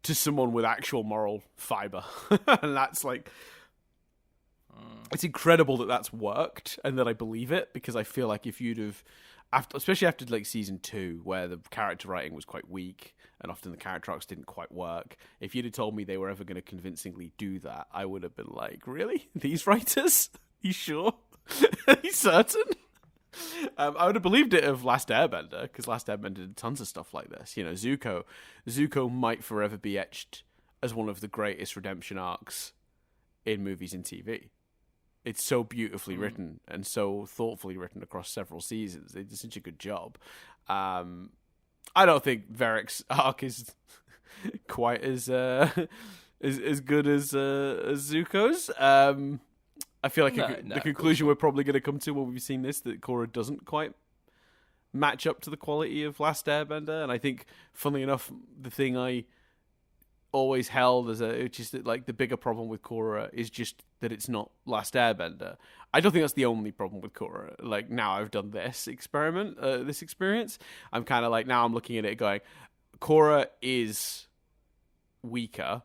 to someone with actual moral fiber. And that's like, it's incredible that that's worked and that I believe it, because I feel like if you'd have, especially after like season 2, where the character writing was quite weak and often the character arcs didn't quite work, if you'd have told me they were ever going to convincingly do that, I would have been like, really? These writers? You sure? Are you certain? I would have believed it of Last Airbender, because Last Airbender did tons of stuff like this. Zuko might forever be etched as one of the greatest redemption arcs in movies and TV. It's so beautifully written and so thoughtfully written across several seasons. They did such a good job. I don't think Varric's arc is quite as good as Zuko's. I feel like the conclusion we're probably going to come to when we've seen this, that Korra doesn't quite match up to the quality of Last Airbender. And I think, funnily enough, the thing I always held as just that, like, the bigger problem with Korra is just that it's not Last Airbender. I don't think that's the only problem with Korra. Like, now I've done this experience, I'm kind of like, now I'm looking at it going, Korra is weaker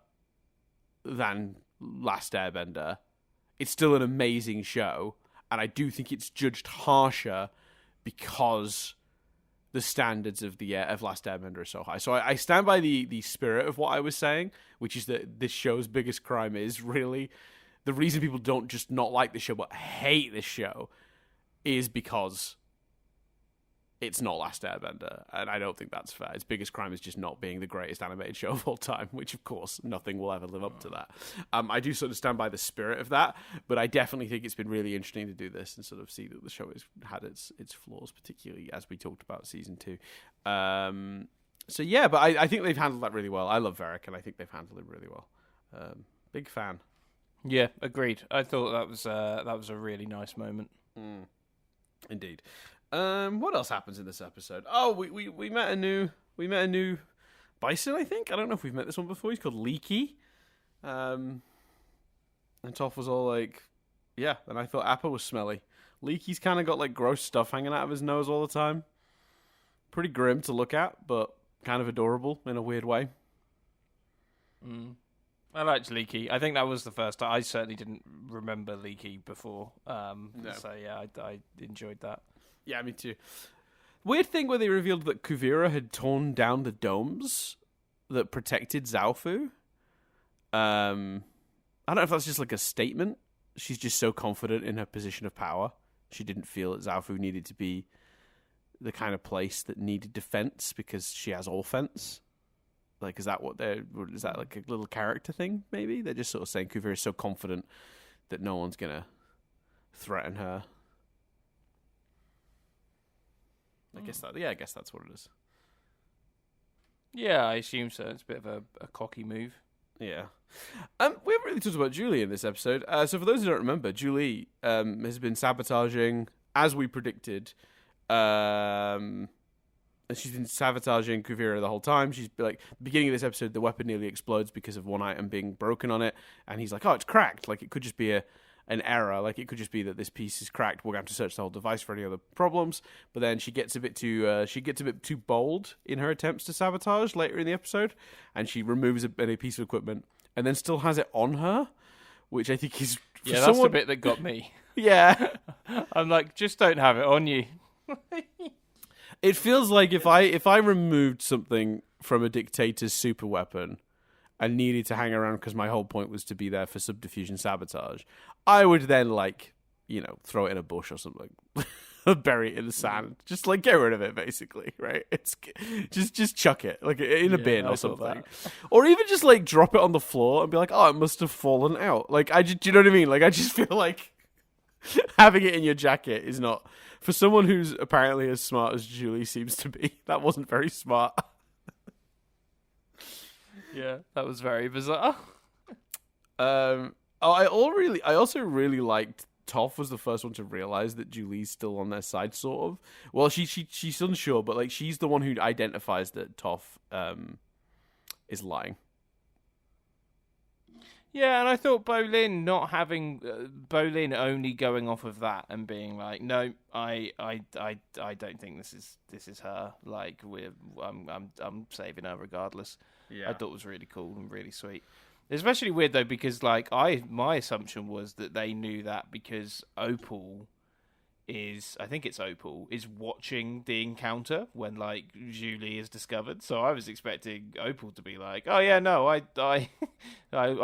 than Last Airbender. It's still an amazing show, and I do think it's judged harsher because the standards of Last Airbender are so high. So I stand by the spirit of what I was saying, which is that this show's biggest crime is really the reason people don't just not like the show but hate this show is because it's not Last Airbender, and I don't think that's fair. Its biggest crime is just not being the greatest animated show of all time, which, of course, nothing will ever live up to that. I do sort of stand by the spirit of that, but I definitely think it's been really interesting to do this and sort of see that the show has had its flaws, particularly as we talked about season 2. So yeah, but I think they've handled that really well. I love Varric, and I think they've handled it really well. Big fan. Yeah, agreed. I thought that was a really nice moment. Indeed. What else happens in this episode? Oh, we met a new bison, I think. I don't know if we've met this one before. He's called Leaky. And Toph was all like, yeah, and I thought Appa was smelly. Leaky's kind of got like gross stuff hanging out of his nose all the time. Pretty grim to look at, but kind of adorable in a weird way. I liked Leaky. I think that was the first time. I certainly didn't remember Leaky before. No. So yeah, I enjoyed that. Yeah, me too. Weird thing where they revealed that Kuvira had torn down the domes that protected Zaofu. I don't know if that's just like a statement. She's just so confident in her position of power. She didn't feel that Zaofu needed to be the kind of place that needed defense because she has all fence. Like, is that like a little character thing, maybe? They're just sort of saying Kuvira is so confident that no one's going to threaten her. I guess that's what it is. Yeah, I assume so. It's a bit of a cocky move. Yeah. We haven't really talked about Julie in this episode. So for those who don't remember, Julie has been sabotaging, as we predicted. She's been sabotaging Kuvira the whole time. She's like, beginning of this episode, the weapon nearly explodes because of one item being broken on it, and he's like, "Oh, it's cracked. Like it could just be an error. Like it could just be that this piece is cracked. We're going to have to search the whole device for any other problems." But then she gets a bit too bold in her attempts to sabotage later in the episode, and she removes a piece of equipment and then still has it on her, which I think is that's the bit that got me. Yeah, I'm like, just don't have it on you. It feels like if I removed something from a dictator's super weapon and needed to hang around because my whole point was to be there for subdiffusion sabotage, I would then throw it in a bush or something, bury it in the sand, just like get rid of it basically, right? It's just chuck it like in a bin or something, or even just like drop it on the floor and be like, oh, it must have fallen out. Like do you know what I mean? Like I just feel like having it in your jacket is not. For someone who's apparently as smart as Julie seems to be, that wasn't very smart. Yeah, that was very bizarre. I also really liked Toph was the first one to realize that Julie's still on their side, sort of. Well, she's unsure, but like she's the one who identifies that Toph is lying. Yeah, and I thought Bolin not having Bolin only going off of that and being like, no, I don't think this is her. Like I'm saving her regardless. Yeah, I thought it was really cool and really sweet. Especially weird though because like my assumption was that they knew that because Opal is watching the encounter when like Julie is discovered. So I was expecting Opal to be like, oh yeah, no, I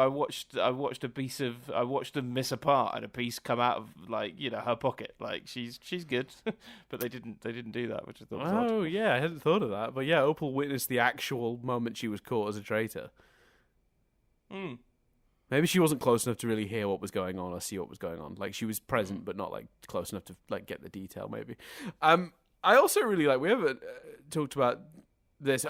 watched them miss a part and a piece come out of like her pocket. Like she's good, but they didn't do that, which I thought was odd. Oh yeah, I hadn't thought of that. But yeah, Opal witnessed the actual moment she was caught as a traitor. Hmm. Maybe she wasn't close enough to really hear what was going on or see what was going on. Like she was present, but not like close enough to like get the detail. Maybe. I also really like. We haven't talked about this.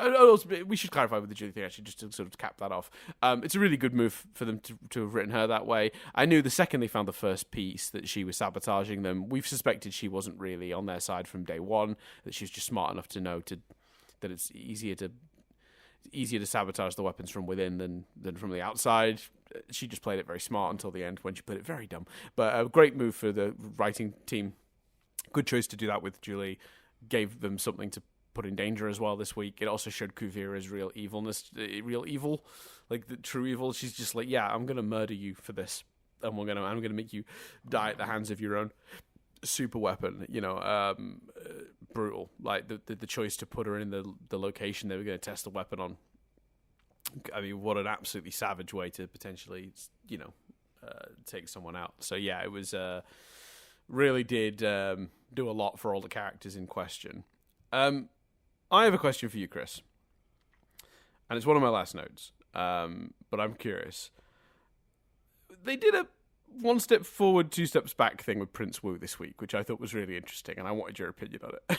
We should clarify with the Julie thing actually, just to sort of cap that off. It's a really good move for them to have written her that way. I knew the second they found the first piece that she was sabotaging them. We've suspected she wasn't really on their side from day one. That she was just smart enough to know that it's easier to sabotage the weapons from within than from the outside. She just played it very smart until the end when she played it very dumb. But a great move for the writing team. Good choice to do that with Julie. Gave them something to put in danger as well this week. It also showed Kuvira's real evil, like the true evil. She's just like, yeah, I'm gonna murder you for this, and I'm gonna make you die at the hands of your own super weapon. Brutal. Like the choice to put her in the location they were going to test the weapon on. I mean, what an absolutely savage way to potentially, take someone out. So yeah, it was really did do a lot for all the characters in question. I have a question for you, Chris, and it's one of my last notes. But I'm curious. They did a one step forward, two steps back thing with Prince Wu this week, which I thought was really interesting, and I wanted your opinion on it.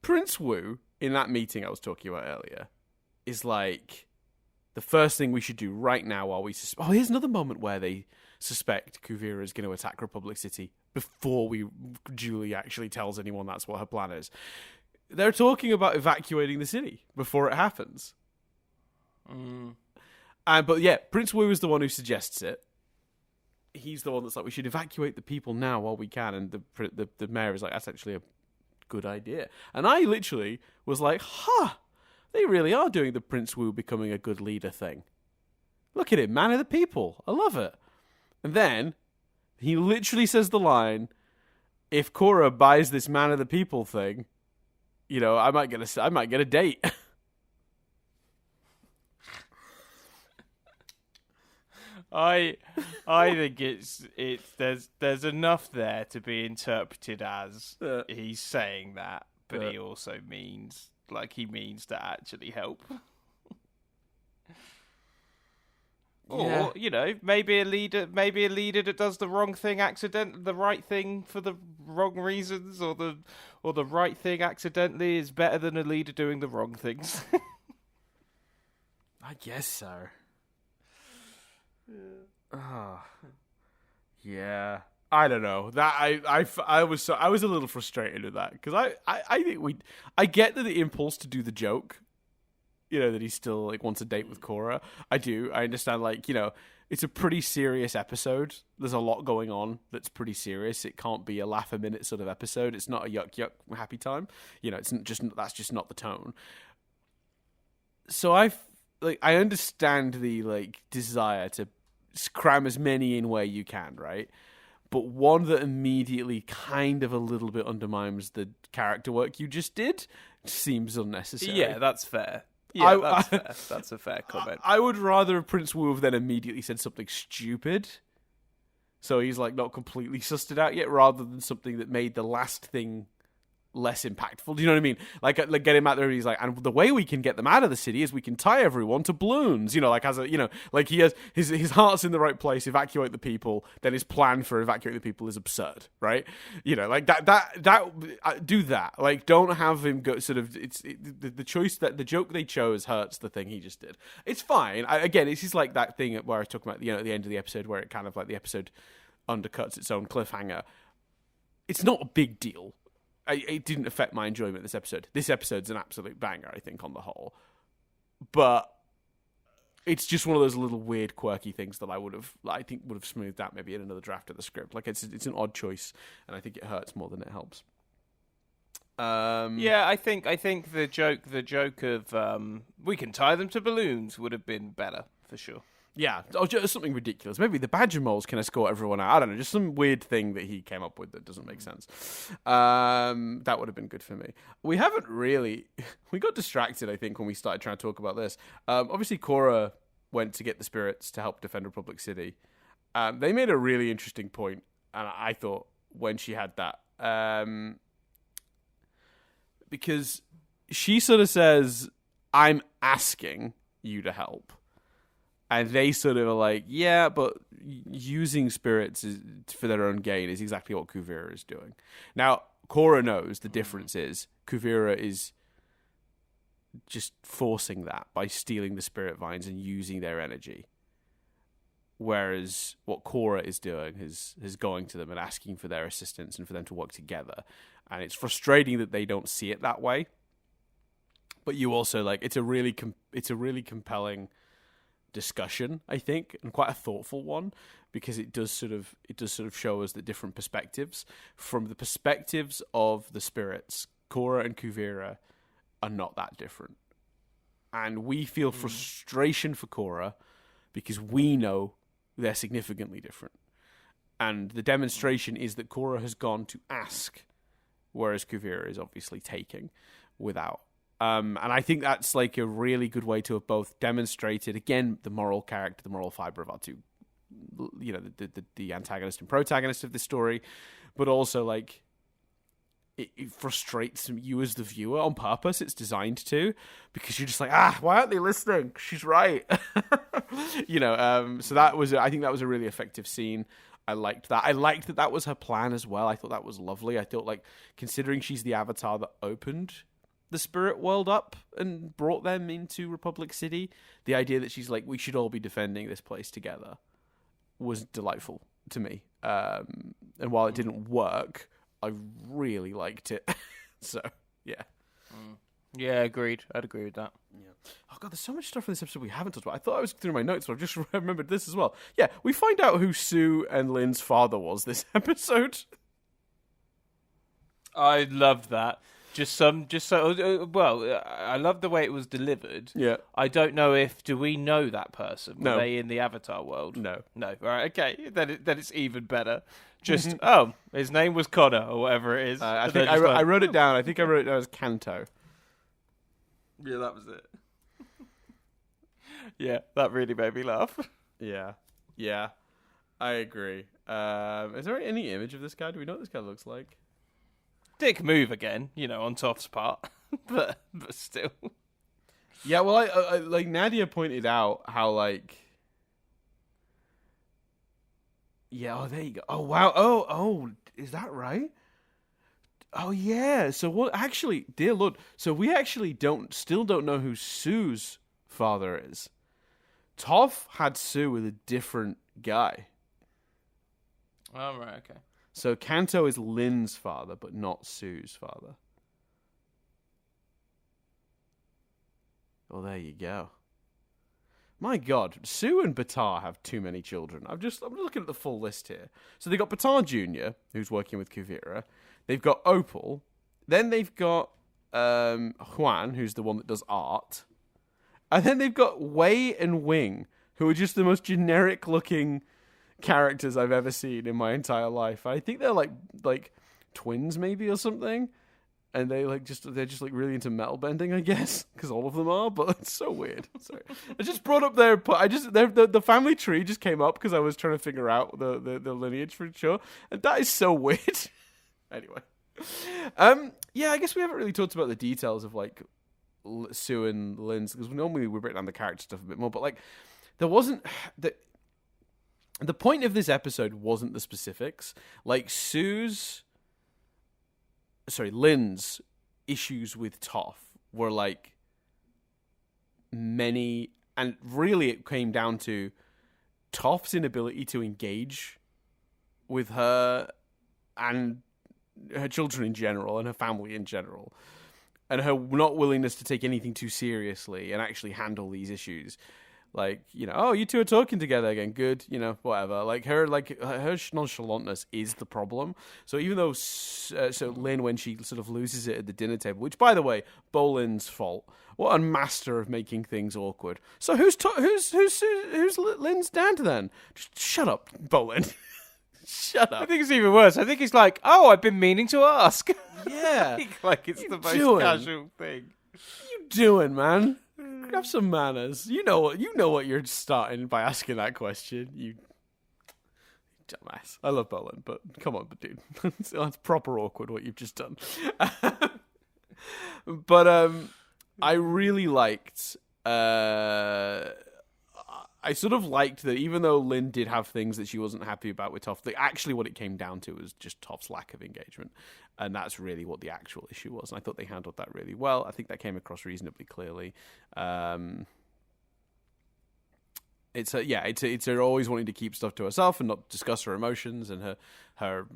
Prince Wu, in that meeting I was talking about earlier, is like, the first thing we should do right now while we... here's another moment where they suspect Kuvira is going to attack Republic City before Julie actually tells anyone that's what her plan is. They're talking about evacuating the city before it happens. But yeah, Prince Wu is the one who suggests it. He's the one that's like, we should evacuate the people now while we can. And the mayor is like, that's actually a good idea. And I literally was like, they really are doing the Prince Wu becoming a good leader thing. Look at him, man of the people. I love it. And then he literally says the line, if Korra buys this man of the people thing, I might get a date. I think there's enough there to be interpreted as he's saying that, but he also means to actually help. Or, maybe a leader that does the wrong thing the right thing for the wrong reasons, or the right thing accidentally is better than a leader doing the wrong things. I guess so. Yeah. I don't know. That I was a little frustrated with that, because I think I get the impulse to do the joke. That he still like wants a date with Korra. I do. I understand, it's a pretty serious episode. There's a lot going on that's pretty serious. It can't be a laugh a minute sort of episode. It's not a yuck happy time. It's that's just not the tone. So I understand the desire to cram as many in where you can, right? But one that immediately kind of a little bit undermines the character work you just did seems unnecessary. Yeah, that's fair. Yeah, that's fair. That's a fair comment. I would rather Prince Wu have then immediately said something stupid, so he's not completely sussed it out yet, rather than something that made the last thing less impactful. Do you know what I mean? Like get him out there and he's and the way we can get them out of the city is we can tie everyone to balloons. He has his heart's in the right place, evacuate the people, then his plan for evacuating the people is absurd, right? That do that. Don't have him go sort of the choice that the joke they chose hurts the thing he just did. It's fine. It's just that thing where I was talking about, at the end of the episode where it kind of the episode undercuts its own cliffhanger. It's not a big deal. It didn't affect my enjoyment of this episode. This episode's an absolute banger, I think, on the whole. But it's just one of those little weird, quirky things that I think would have smoothed out maybe in another draft of the script. It's an odd choice, and I think it hurts more than it helps. Yeah, I think the joke of we can tie them to balloons would have been better for sure. Yeah, or just something ridiculous. Maybe the badger moles can escort everyone out. I don't know, just some weird thing that he came up with that doesn't make sense. That would have been good for me. We haven't really... We got distracted, I think, when we started trying to talk about this. Obviously, Korra went to get the spirits to help defend Republic City. They made a really interesting point, and I thought, when she had that. Because she sort of says, I'm asking you to help. And they sort of are yeah, but using spirits for their own gain is exactly what Kuvira is doing. Now, Korra knows the difference is Kuvira is just forcing that by stealing the spirit vines and using their energy. Whereas what Korra is doing is going to them and asking for their assistance and for them to work together. And it's frustrating that they don't see it that way. But you also it's a really compelling discussion, I think, and quite a thoughtful one, because it does sort of show us the different perspectives. From the perspectives of the spirits, Korra and Kuvira are not that different, and we feel frustration for Korra because we know they're significantly different. And the demonstration is that Korra has gone to ask, whereas Kuvira is obviously taking without. And I think that's a really good way to have both demonstrated, again, the moral character, the moral fiber of our two, the antagonist and protagonist of this story, but also it frustrates you as the viewer on purpose. It's designed to, because you're just why aren't they listening? She's right. So I think that was a really effective scene. I liked that. I liked that was her plan as well. I thought that was lovely. I thought considering she's the avatar that opened the spirit world up and brought them into Republic City, the idea that she's we should all be defending this place together was delightful to me. And while it didn't work, I really liked it. So, yeah. Yeah, agreed. I'd agree with that. Yeah. Oh, God, there's so much stuff in this episode we haven't talked about. I thought I was through my notes, but I've just remembered this as well. Yeah, we find out who Sue and Lynn's father was this episode. I loved that. I love the way it was delivered. Yeah. I don't know do we know that person? Were they in the Avatar world? No. All right, okay. Then it's even better. Just, his name was Connor, or whatever it is. I think I wrote it down. I think I wrote it down as Kanto. Yeah, that was it. Yeah, that really made me laugh. Yeah. I agree. Is there any image of this guy? Do we know what this guy looks like? Dick move again, on Toph's part, but still. Yeah, well, I Nadia pointed out how Yeah, oh, there you go. Oh, wow. Oh, is that right? Oh, yeah. So what? Actually, dear Lord. So we actually still don't know who Sue's father is. Toph had Sue with a different guy. Oh, right, okay. So Kanto is Lin's father, but not Sue's father. Oh, there you go. My God, Sue and Batar have too many children. I'm looking at the full list here. So they got Batar Jr., who's working with Kuvira. They've got Opal. Then they've got Juan, who's the one that does art. And then they've got Wei and Wing, who are just the most generic-looking characters I've ever seen in my entire life. I think they're like twins, maybe, or something. And they're just really into metal bending, I guess, because all of them are. But it's so weird. Sorry, I just brought up the family tree just came up because I was trying to figure out the lineage for sure, and that is so weird. Anyway, yeah, I guess we haven't really talked about the details of like Sue and Lin's, because normally we break down the character stuff a bit more, but like there wasn't the point of this episode wasn't the specifics. Like Lin's issues with Toph were like many, and really it came down to Toph's inability to engage with her and her children in general and her family in general, and her not willingness to take anything too seriously and actually handle these issues. Like, you know, oh, you two are talking together again. Good, you know, whatever. Like her nonchalantness is the problem. So even though, Lin, when she sort of loses it at the dinner table, which by the way, Bolin's fault. What a master of making things awkward. So who's Lin's dad then? Just shut up, Bolin. Shut up. I think it's even worse. I think he's like, oh, I've been meaning to ask. Yeah, like it's the most casual thing. What are you doing, man? Have some manners. You know what you're starting by asking that question. You dumbass. I love Bolin, but come on, dude. That's proper awkward what you've just done. But I really liked. I sort of liked that even though Lin did have things that she wasn't happy about with Toph, actually what it came down to was just Toph's lack of engagement. And that's really what the actual issue was. And I thought they handled that really well. I think that came across reasonably clearly. It's her always wanting to keep stuff to herself and not discuss her emotions and her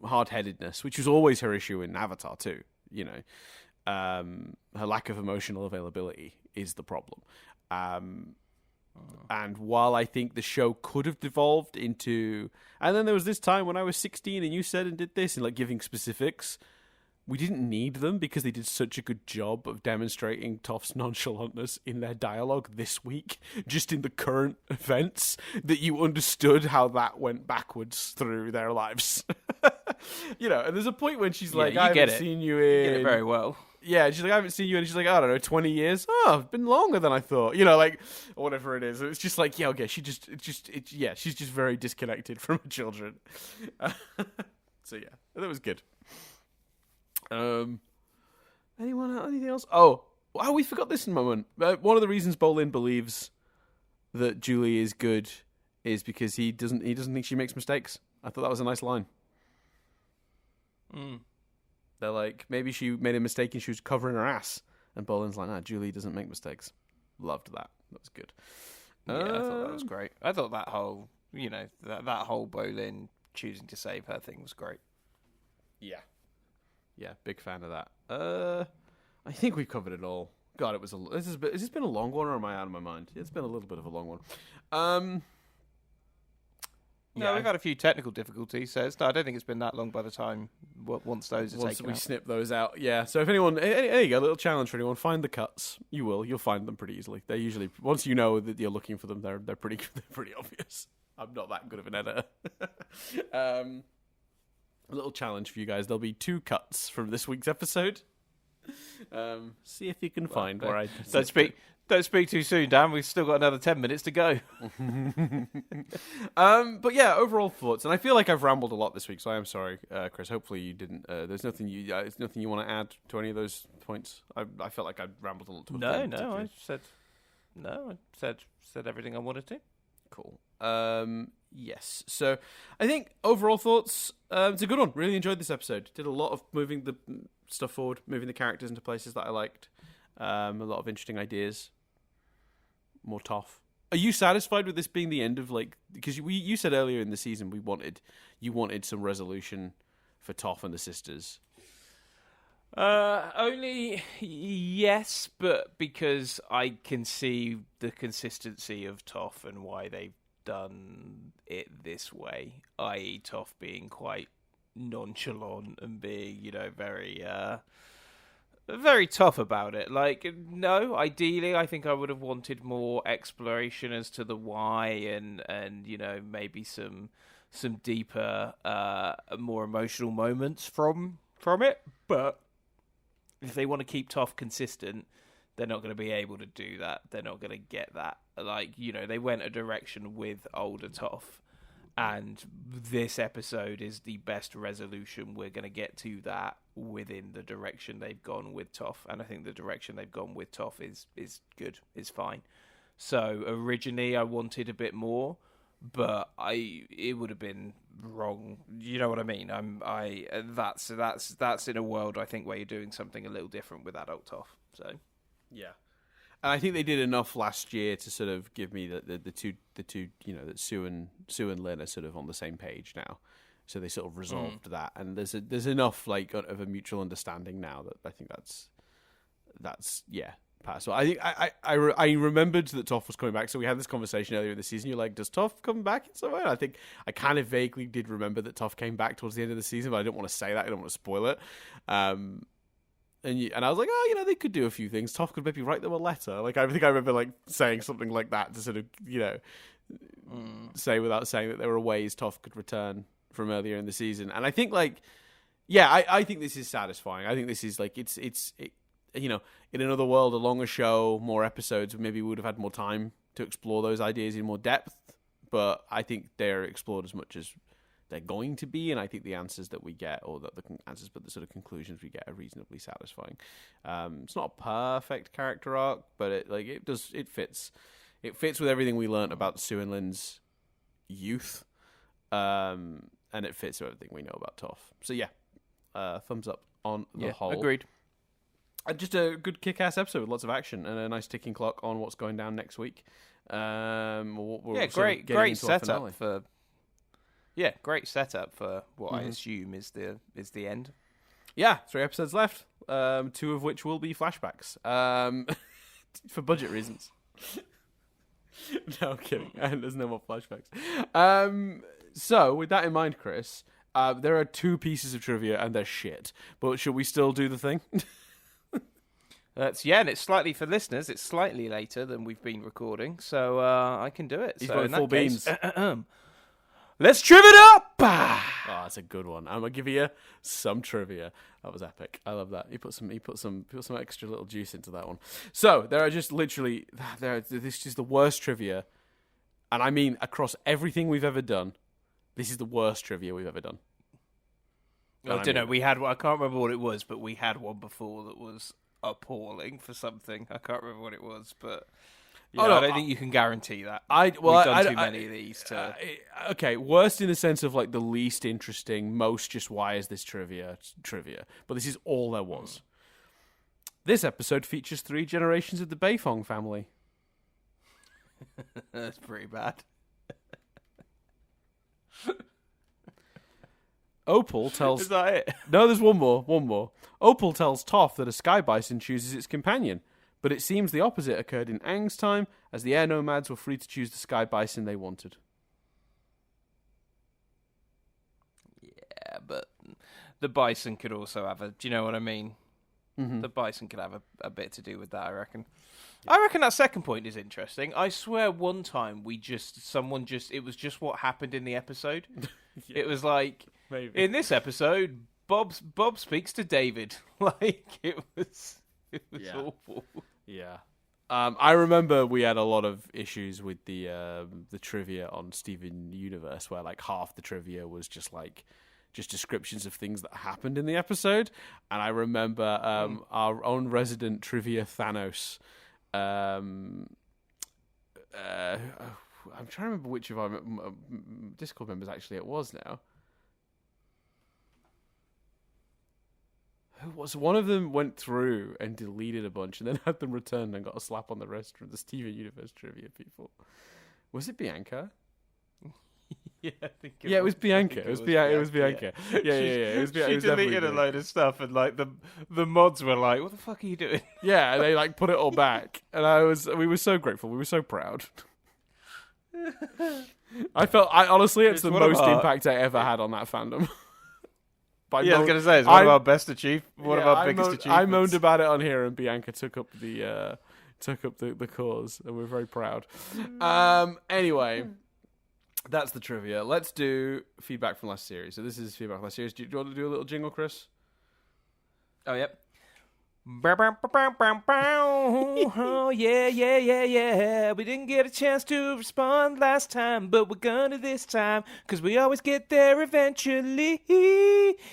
hard-headedness, which was always her issue in Avatar too. You know, her lack of emotional availability is the problem. And while I think the show could have devolved into, and then there was this time when I was 16 and you said and did this, and like giving specifics, we didn't need them because they did such a good job of demonstrating Toph's nonchalantness in their dialogue this week, just in the current events, that you understood how that went backwards through their lives. You know, and there's a point when she's like, I haven't seen you in... You get it very well. Yeah, she's like, I haven't seen you, and she's like, I don't know, 20 years? Oh, it's been longer than I thought. You know, like, or whatever it is. It's just like, yeah, okay, she's just very disconnected from her children. So, yeah, that was good. Anything else? Oh, we forgot this moment. One of the reasons Bolin believes that Julie is good is because he doesn't think she makes mistakes. I thought that was a nice line. They're like, maybe she made a mistake and she was covering her ass. And Bolin's like, nah, Julie doesn't make mistakes. Loved that. That was good. Yeah, I thought that was great. I thought that whole, you know, that whole Bolin choosing to save her thing was great. Yeah. Yeah, big fan of that. I think we covered it all. God, has this been a long one, or am I out of my mind? It's been a little bit of a long one. No, we've had a few technical difficulties, so I don't think it's been that long by the time once those are taken out. Once we snip those out, yeah. So if anyone, there you go, a little challenge for anyone, find the cuts. You'll find them pretty easily. They're usually, once you know that you're looking for them, they're pretty obvious. I'm not that good of an editor. A little challenge for you guys. There'll be 2 cuts from this week's episode. See if you can find where I Don't speak too soon, Dan. We've still got another 10 minutes to go. But yeah, overall thoughts, and I feel like I've rambled a lot this week, so I am sorry, Chris. Hopefully you didn't. There's nothing you want to add to any of those points. I felt like I rambled a lot. I said everything I wanted to. Cool. Yes. So I think overall thoughts, it's a good one. Really enjoyed this episode. Did a lot of moving the stuff forward, moving the characters into places that I liked. A lot of interesting ideas. More Toph. Are you satisfied with this being the end of because you said earlier in the season you wanted some resolution for Toph and the sisters? Only yes, but because I can see the consistency of Toph and why they've done it this way, i.e. Toph being quite nonchalant and being, very tough about it. No, ideally, I think I would have wanted more exploration as to the why and maybe some deeper, more emotional moments from it. But if they want to keep Toph consistent, they're not going to be able to do that. They're not going to get that. They went a direction with older Toph, and this episode is the best resolution we're going to get to that within the direction they've gone with Toph. And I think the direction they've gone with Toph is good, is fine. So originally I wanted a bit more, but it would have been wrong. You know what I mean? That's in a world I think where you're doing something a little different with adult Toph. So yeah. And I think they did enough last year to sort of give me the two that Sue and Lynn are sort of on the same page now, so they sort of resolved that, and there's enough of a mutual understanding now that I think that's passable. I think I remembered that Toph was coming back, so we had this conversation earlier in the season. You're like, does Toph come back in some way? I think I kind of vaguely did remember that Toph came back towards the end of the season, but I didn't want to say that. I don't want to spoil it. And I was like, they could do a few things. Toph could maybe write them a letter. I think I remember saying something like that to sort of say without saying that there were ways Toph could return from earlier in the season. And I think I think this is satisfying. I think this is it's in another world, a longer show, more episodes, maybe we would have had more time to explore those ideas in more depth. But I think they're explored as much as they're going to be, and I think the answers that we get, or the answers, but the sort of conclusions we get, are reasonably satisfying. It's not a perfect character arc, but it fits. It fits with everything we learned about Sue and Lynn's youth, and it fits with everything we know about Toph. So thumbs up on the whole. Agreed. Just a good kick-ass episode with lots of action and a nice ticking clock on what's going down next week. Great setup for. Yeah, great setup for what I assume is the end. Yeah, 3 episodes left, 2 of which will be flashbacks, for budget reasons. No, I'm kidding. There's no more flashbacks. So, with that in mind, Chris, there are 2 pieces of trivia and they're shit. But should we still do the thing? And it's slightly, for listeners, it's slightly later than we've been recording, so I can do it. He's so got full beans. Let's triv it up! Oh, that's a good one. I'm gonna give you some trivia. That was epic. I love that. He put some extra little juice into that one. So there are just literally this is the worst trivia, and I mean across everything we've ever done. This is the worst trivia we've ever done. I don't know. We had one. I can't remember what it was, but we had one before that was appalling for something. I can't remember what it was, but. Yeah, I don't think you can guarantee that. We've done too many of these. Okay, worst in the sense of the least interesting, most just why is this trivia. But this is all there was. This episode features 3 generations of the Beifong family. That's pretty bad. Opal tells... Is that it? No, there's one more. Opal tells Toph that a sky bison chooses its companion. But it seems the opposite occurred in Aang's time, as the air nomads were free to choose the sky bison they wanted. Yeah, but the bison could also have a... Do you know what I mean? Mm-hmm. The bison could have a bit to do with that, I reckon. Yeah. I reckon that second point is interesting. I swear one time it was just what happened in the episode. Yeah. It was maybe. In this episode, Bob speaks to David. It was awful. Yeah. I remember we had a lot of issues with the trivia on Steven Universe, where half the trivia was just descriptions of things that happened in the episode. And I remember our own resident trivia Thanos, I'm trying to remember which of our Discord members actually it was now. Who was one of them? Went through and deleted a bunch, and then had them returned and got a slap on the wrist from the Steven Universe trivia people. Was it Bianca? Yeah, I think it was Bianca. It was Bianca. It was Bianca. Yeah. It was Bianca. She deleted a load of stuff, and like the mods were like, "What the fuck are you doing?" Yeah, and they like put it all back, and we were so grateful. We were so proud. Honestly, it's the most impact I ever had on that fandom. I was going to say, it's one of our best achievements, one of our biggest achievements. I moaned about it on here, and Bianca took up the cause, and we're very proud. Anyway, that's the trivia. Let's do feedback from last series. So this is feedback from last series. Do you want to do a little jingle, Chris? Oh, yep. Oh, yeah. We didn't get a chance to respond last time, but we're gonna this time, because we always get there eventually.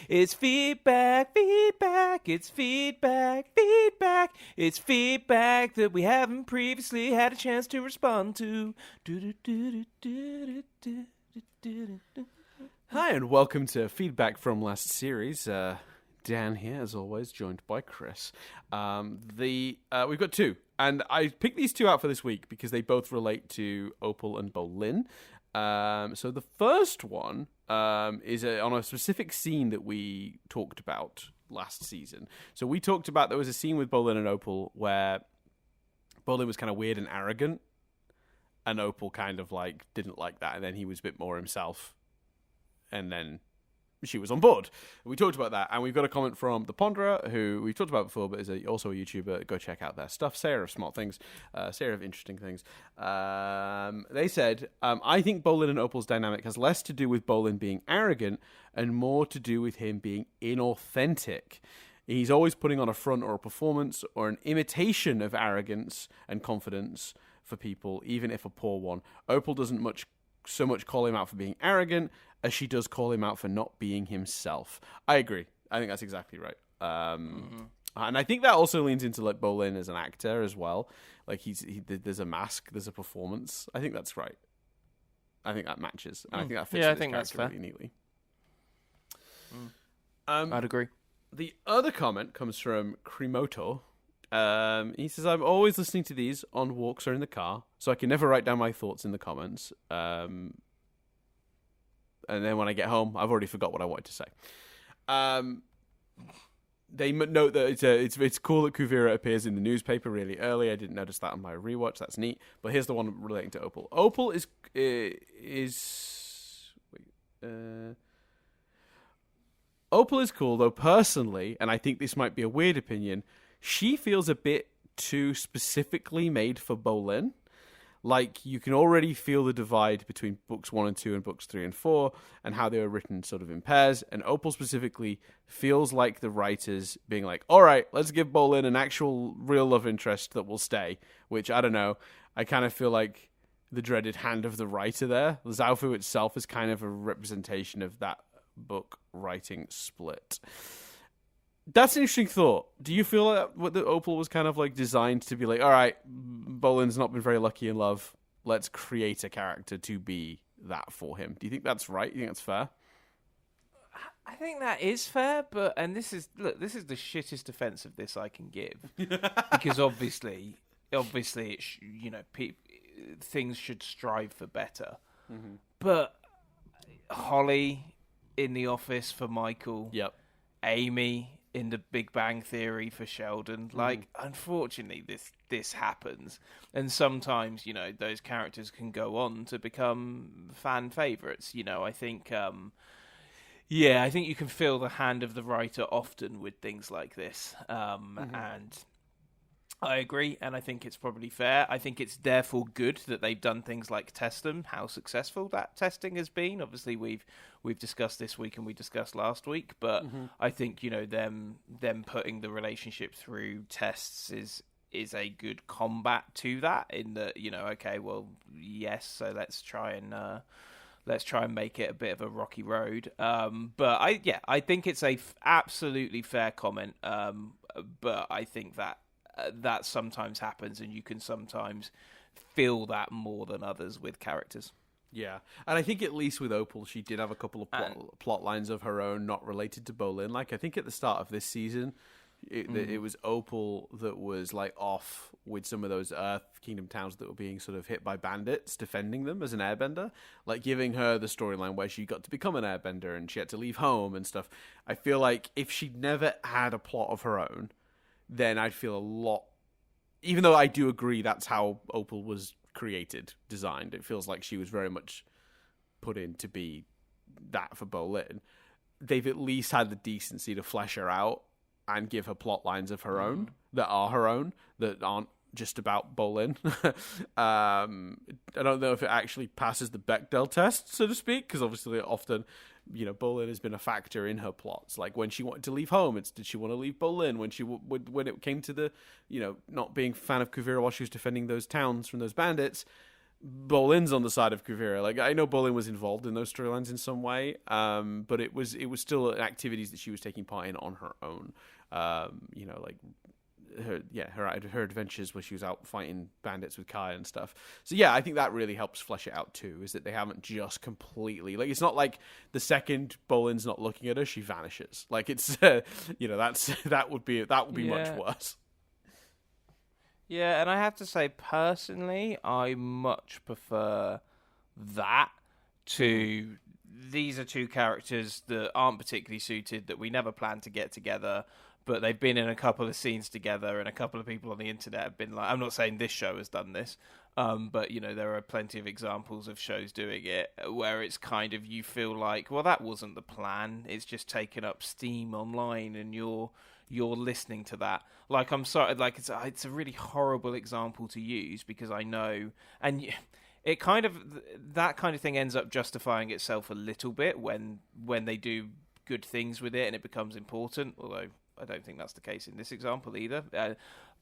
It's feedback. It's feedback. It's feedback that we haven't previously had a chance to respond to. Hi, and welcome to feedback from last series. Dan here, as always, joined by Chris. We've got two, and I picked these two out for this week because they both relate to Opal and Bolin. So the first one is on a specific scene that we talked about last season. So we talked about there was a scene with Bolin and Opal where Bolin was kind of weird and arrogant, and Opal kind of like didn't like that, and then he was a bit more himself, and then she was on board. We talked about that, and we've got a comment from The Ponderer, who we've talked about before, but is also a YouTuber. Go check out their stuff. Sarah of Smart Things, Sarah of Interesting Things. They said, I think Bolin and Opal's dynamic has less to do with Bolin being arrogant and more to do with him being inauthentic. He's always putting on a front or a performance or an imitation of arrogance and confidence for people, even if a poor one. Opal doesn't so much call him out for being arrogant as she does call him out for not being himself. I agree. I think that's exactly right. And I think that also leans into like Bolin as an actor as well. Like there's a mask, there's a performance. I think that's right. I think that matches, and I think that fits. Yeah, I think that's fair. Really neatly. I'd agree. The other comment comes from Krimoto. He says, I'm always listening to these on walks or in the car, so I can never write down my thoughts in the comments. And then when I get home, I've already forgot what I wanted to say. They note that it's cool that Kuvira appears in the newspaper really early. I didn't notice that on my rewatch. That's neat. But here's the one relating to Opal. Opal Opal is cool, though personally, and I think this might be a weird opinion, she feels a bit too specifically made for Bolin. Like, you can already feel the divide between books 1 and 2 and books 3 and 4, and how they were written sort of in pairs. And Opal specifically feels like the writers being like, all right, let's give Bolin an actual real love interest that will stay. Which, I don't know, I kind of feel like the dreaded hand of the writer there. Zaufu itself is kind of a representation of that book writing split. That's an interesting thought. Do you feel like what the Opal was kind of like designed to be like, all right, Bolin's not been very lucky in love. Let's create a character to be that for him. Do you think that's right? Do you think that's fair? I think that is fair, and this is the shittest defense of this I can give. Because obviously things should strive for better. Mm-hmm. But Holly in The Office for Michael. Yep. Amy in The Big Bang Theory for Sheldon. Like, unfortunately, this happens. And sometimes, those characters can go on to become fan favourites. I think, I think you can feel the hand of the writer often with things like this. And I agree, and I think it's probably fair. I think it's therefore good that they've done things like test them, how successful that testing has been. Obviously, we've discussed this week and we discussed last week, but I think them putting the relationship through tests is a good combat to that. In that, okay, well, yes, so let's try and make it a bit of a rocky road. But I think it's a absolutely fair comment. But I think that sometimes happens, and you can sometimes feel that more than others with characters. Yeah, and I think at least with Opal, she did have a couple of plot lines of her own, not related to Bolin. Like, I think at the start of this season, it was Opal that was, like, off with some of those Earth Kingdom towns that were being sort of hit by bandits, defending them as an airbender. Like, giving her the storyline where she got to become an airbender and she had to leave home and stuff. I feel like if she'd never had a plot of her own, then I'd feel a lot... Even though I do agree that's how Opal was designed, it feels like she was very much put in to be that for Bolin. They've at least had the decency to flesh her out and give her plot lines of her own that are her own, that aren't just about Bolin. I don't know if it actually passes the Bechdel test, so to speak, because obviously often, Bolin has been a factor in her plots. Like when she wanted to leave home, did she want to leave Bolin? When it came to the, not being a fan of Kuvira while she was defending those towns from those bandits, Bolin's on the side of Kuvira. Like, I know Bolin was involved in those storylines in some way, but it was still activities that she was taking part in on her own. Like her adventures where she was out fighting bandits with Kai and stuff. So yeah, I think that really helps flesh it out too, is that they haven't just completely, like, it's not like the second Bolin's not looking at her, she vanishes. Like, it's that would be much worse. Yeah, and I have to say, personally, I much prefer that to these are two characters that aren't particularly suited, that we never planned to get together, but they've been in a couple of scenes together, and a couple of people on the internet have been like, I'm not saying this show has done this, but, there are plenty of examples of shows doing it, where it's kind of, you feel like, well, that wasn't the plan, it's just taken up steam online, and you're listening to that. Like, I'm sorry, like, it's a really horrible example to use, because I know, and it kind of, that kind of thing ends up justifying itself a little bit when they do good things with it and it becomes important, although I don't think that's the case in this example either.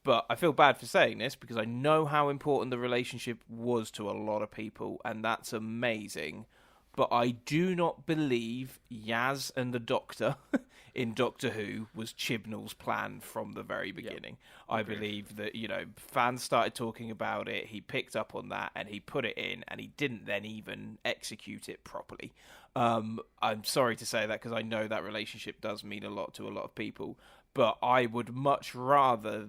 But I feel bad for saying this, because I know how important the relationship was to a lot of people, and that's amazing. But I do not believe Yaz and the Doctor in Doctor Who was Chibnall's plan from the very beginning. Yep. I believe that, fans started talking about it, he picked up on that, and he put it in, and he didn't then even execute it properly. I'm sorry to say that, because I know that relationship does mean a lot to a lot of people, but I would much rather,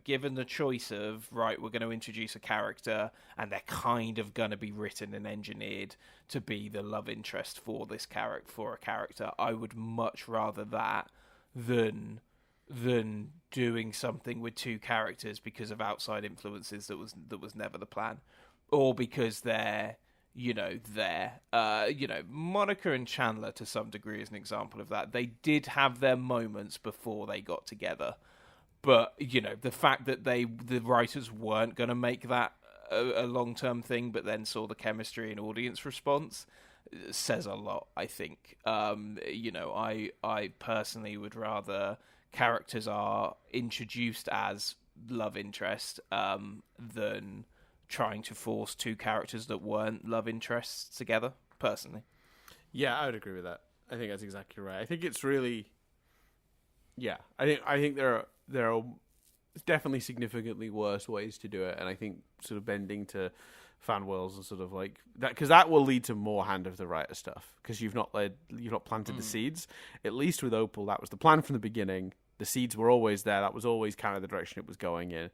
given the choice of, right, we're going to introduce a character and they're kind of going to be written and engineered to be the love interest for this character, I would much rather that than doing something with two characters because of outside influences that was never the plan, or because they're Monica and Chandler to some degree is an example of that. They did have their moments before they got together, but the fact that the writers weren't going to make that a long-term thing, but then saw the chemistry and audience response, says a lot, I think. I personally would rather characters are introduced as love interest than trying to force two characters that weren't love interests together, personally. Yeah, I would agree with that. I think that's exactly right. I think it's really... Yeah, I think there are definitely significantly worse ways to do it, and I think sort of bending to fan worlds and sort of like that, because that will lead to more hand of the writer stuff, because you've not planted the seeds. At least with Opal, that was the plan from the beginning. The seeds were always there. That was always kind of the direction it was going in.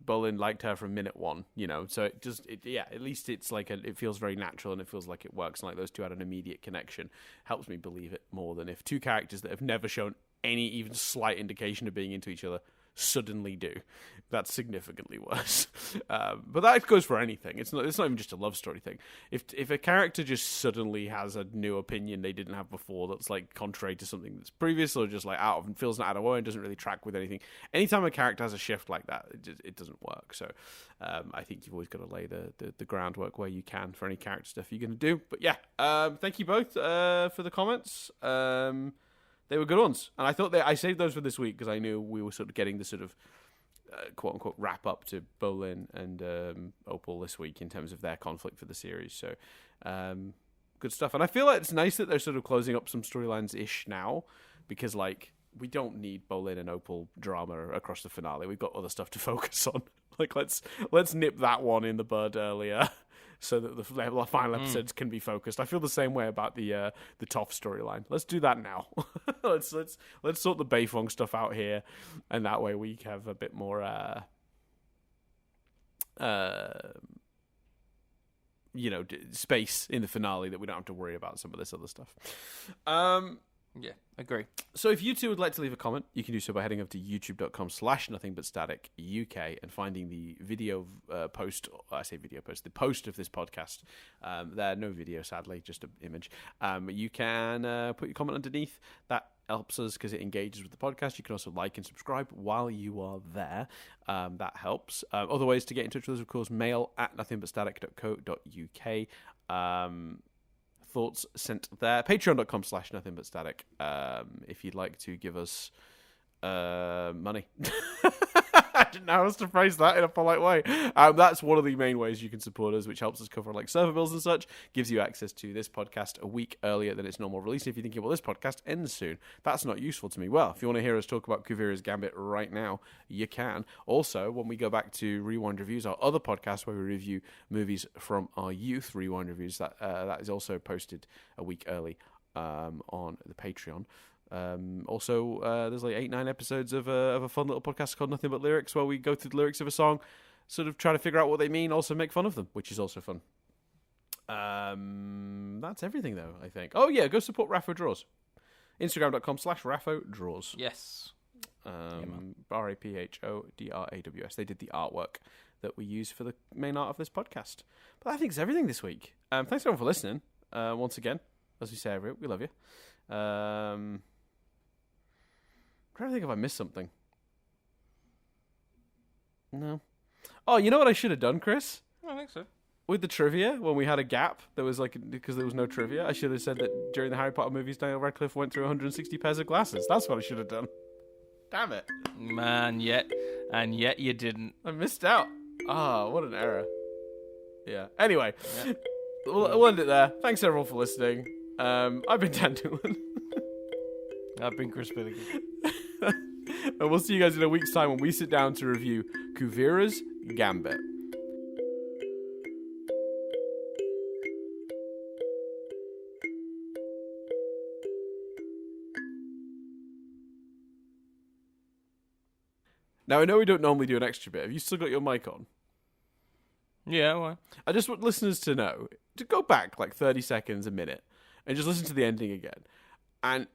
Bolin liked her from minute one, so at least it's like it feels very natural, and it feels like it works, and like those two had an immediate connection. Helps me believe it more than if two characters that have never shown any even slight indication of being into each other suddenly do. That's significantly worse. But that goes for anything. It's not even just a love story thing. If a character just suddenly has a new opinion they didn't have before, that's like contrary to something that's previous, or just like feels out of way and doesn't really track with anything. Anytime a character has a shift like that, it doesn't work. So I think you've always got to lay the groundwork where you can for any character stuff you're going to do. But yeah, thank you both for the comments. They were good ones, and I thought I saved those for this week because I knew we were sort of getting the sort of quote unquote wrap up to Bolin and Opal this week in terms of their conflict for the series. So good stuff, and I feel like it's nice that they're sort of closing up some storylines ish now, because like we don't need Bolin and Opal drama across the finale. We've got other stuff to focus on. Like, let's nip that one in the bud earlier, so that the final episodes can be focused. I feel the same way about the Toph storyline. Let's do that now. let's sort the Beifong stuff out here, and that way we have a bit more space in the finale that we don't have to worry about some of this other stuff. Yeah, agree. So if you two would like to leave a comment, you can do so by heading over to youtube.com/nothingbutstatic and finding the video post. I say video post, the post of this podcast. There, no video, sadly, just an image. You can put your comment underneath. That helps us because it engages with the podcast. You can also like and subscribe while you are there. That helps. Other ways to get in touch with us, of course, mail@nothingbutstatic.co.uk. Thoughts sent there. Patreon.com/nothingbutstatic. If you'd like to give us money. I didn't know how else to phrase that in a polite way. That's one of the main ways you can support us, which helps us cover like server bills and such. Gives you access to this podcast a week earlier than its normal release. And if you're thinking, well, this podcast ends soon, that's not useful to me. Well, if you want to hear us talk about Kuvira's Gambit right now, you can. Also, when we go back to Rewind Reviews, our other podcast where we review movies from our youth, Rewind Reviews, that is also posted a week early on the Patreon. Also, there's like 8-9 episodes of a fun little podcast called Nothing But Lyrics, where we go through the lyrics of a song, sort of try to figure out what they mean, also make fun of them, which is also fun. That's everything, though, I think. Oh, yeah, go support Raphodraws. Instagram.com/Raphodraws. Yes. RAPHODRAWS. They did the artwork that we use for the main art of this podcast. But I think it's everything this week. Thanks, everyone, for listening. Once again, as we say every week, we love you. I'm trying to think if I missed something. No. Oh, you know what I should have done, Chris? I don't think so. With the trivia, when we had a gap, there was because there was no trivia, I should have said that during the Harry Potter movies, Daniel Radcliffe went through 160 pairs of glasses. That's what I should have done. Damn it. Man, yet you didn't. I missed out. Ah, what an error. Yeah. Anyway, we'll end it there. Thanks, everyone, for listening. I've been Dan Doolan. I've been Chris Billingham. And we'll see you guys in a week's time when we sit down to review Kuvira's Gambit. Now, I know we don't normally do an extra bit. Have you still got your mic on? Yeah, why? I just want listeners to know, to go back like 30 seconds, a minute, and just listen to the ending again. And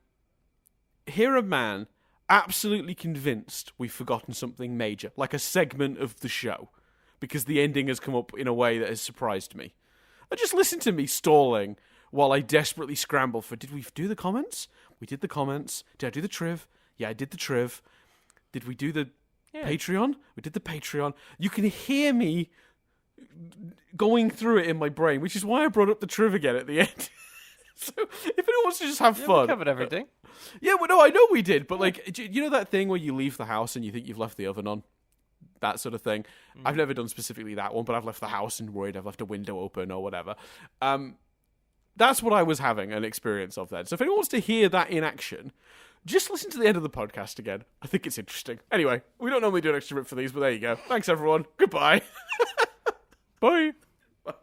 hear a man absolutely convinced we've forgotten something major, like a segment of the show, because the ending has come up in a way that has surprised me. And just listen to me stalling while I desperately scramble for, did we do the comments? We did the comments. Did I do the triv? Yeah, I did the triv. Did we do the Patreon? We did the Patreon. You can hear me going through it in my brain, which is why I brought up the triv again at the end. So if anyone wants to just have fun, we covered everything. Yeah, well, no, I know we did, but like, you know that thing where you leave the house and you think you've left the oven on, that sort of thing. I've never done specifically that one, but I've left the house and worried I've left a window open or whatever. That's what I was having an experience of then. So if anyone wants to hear that in action, just listen to the end of the podcast again. I think it's interesting. Anyway, we don't normally do an extra bit for these, but there you go. Thanks, everyone. Goodbye. Bye. Bye.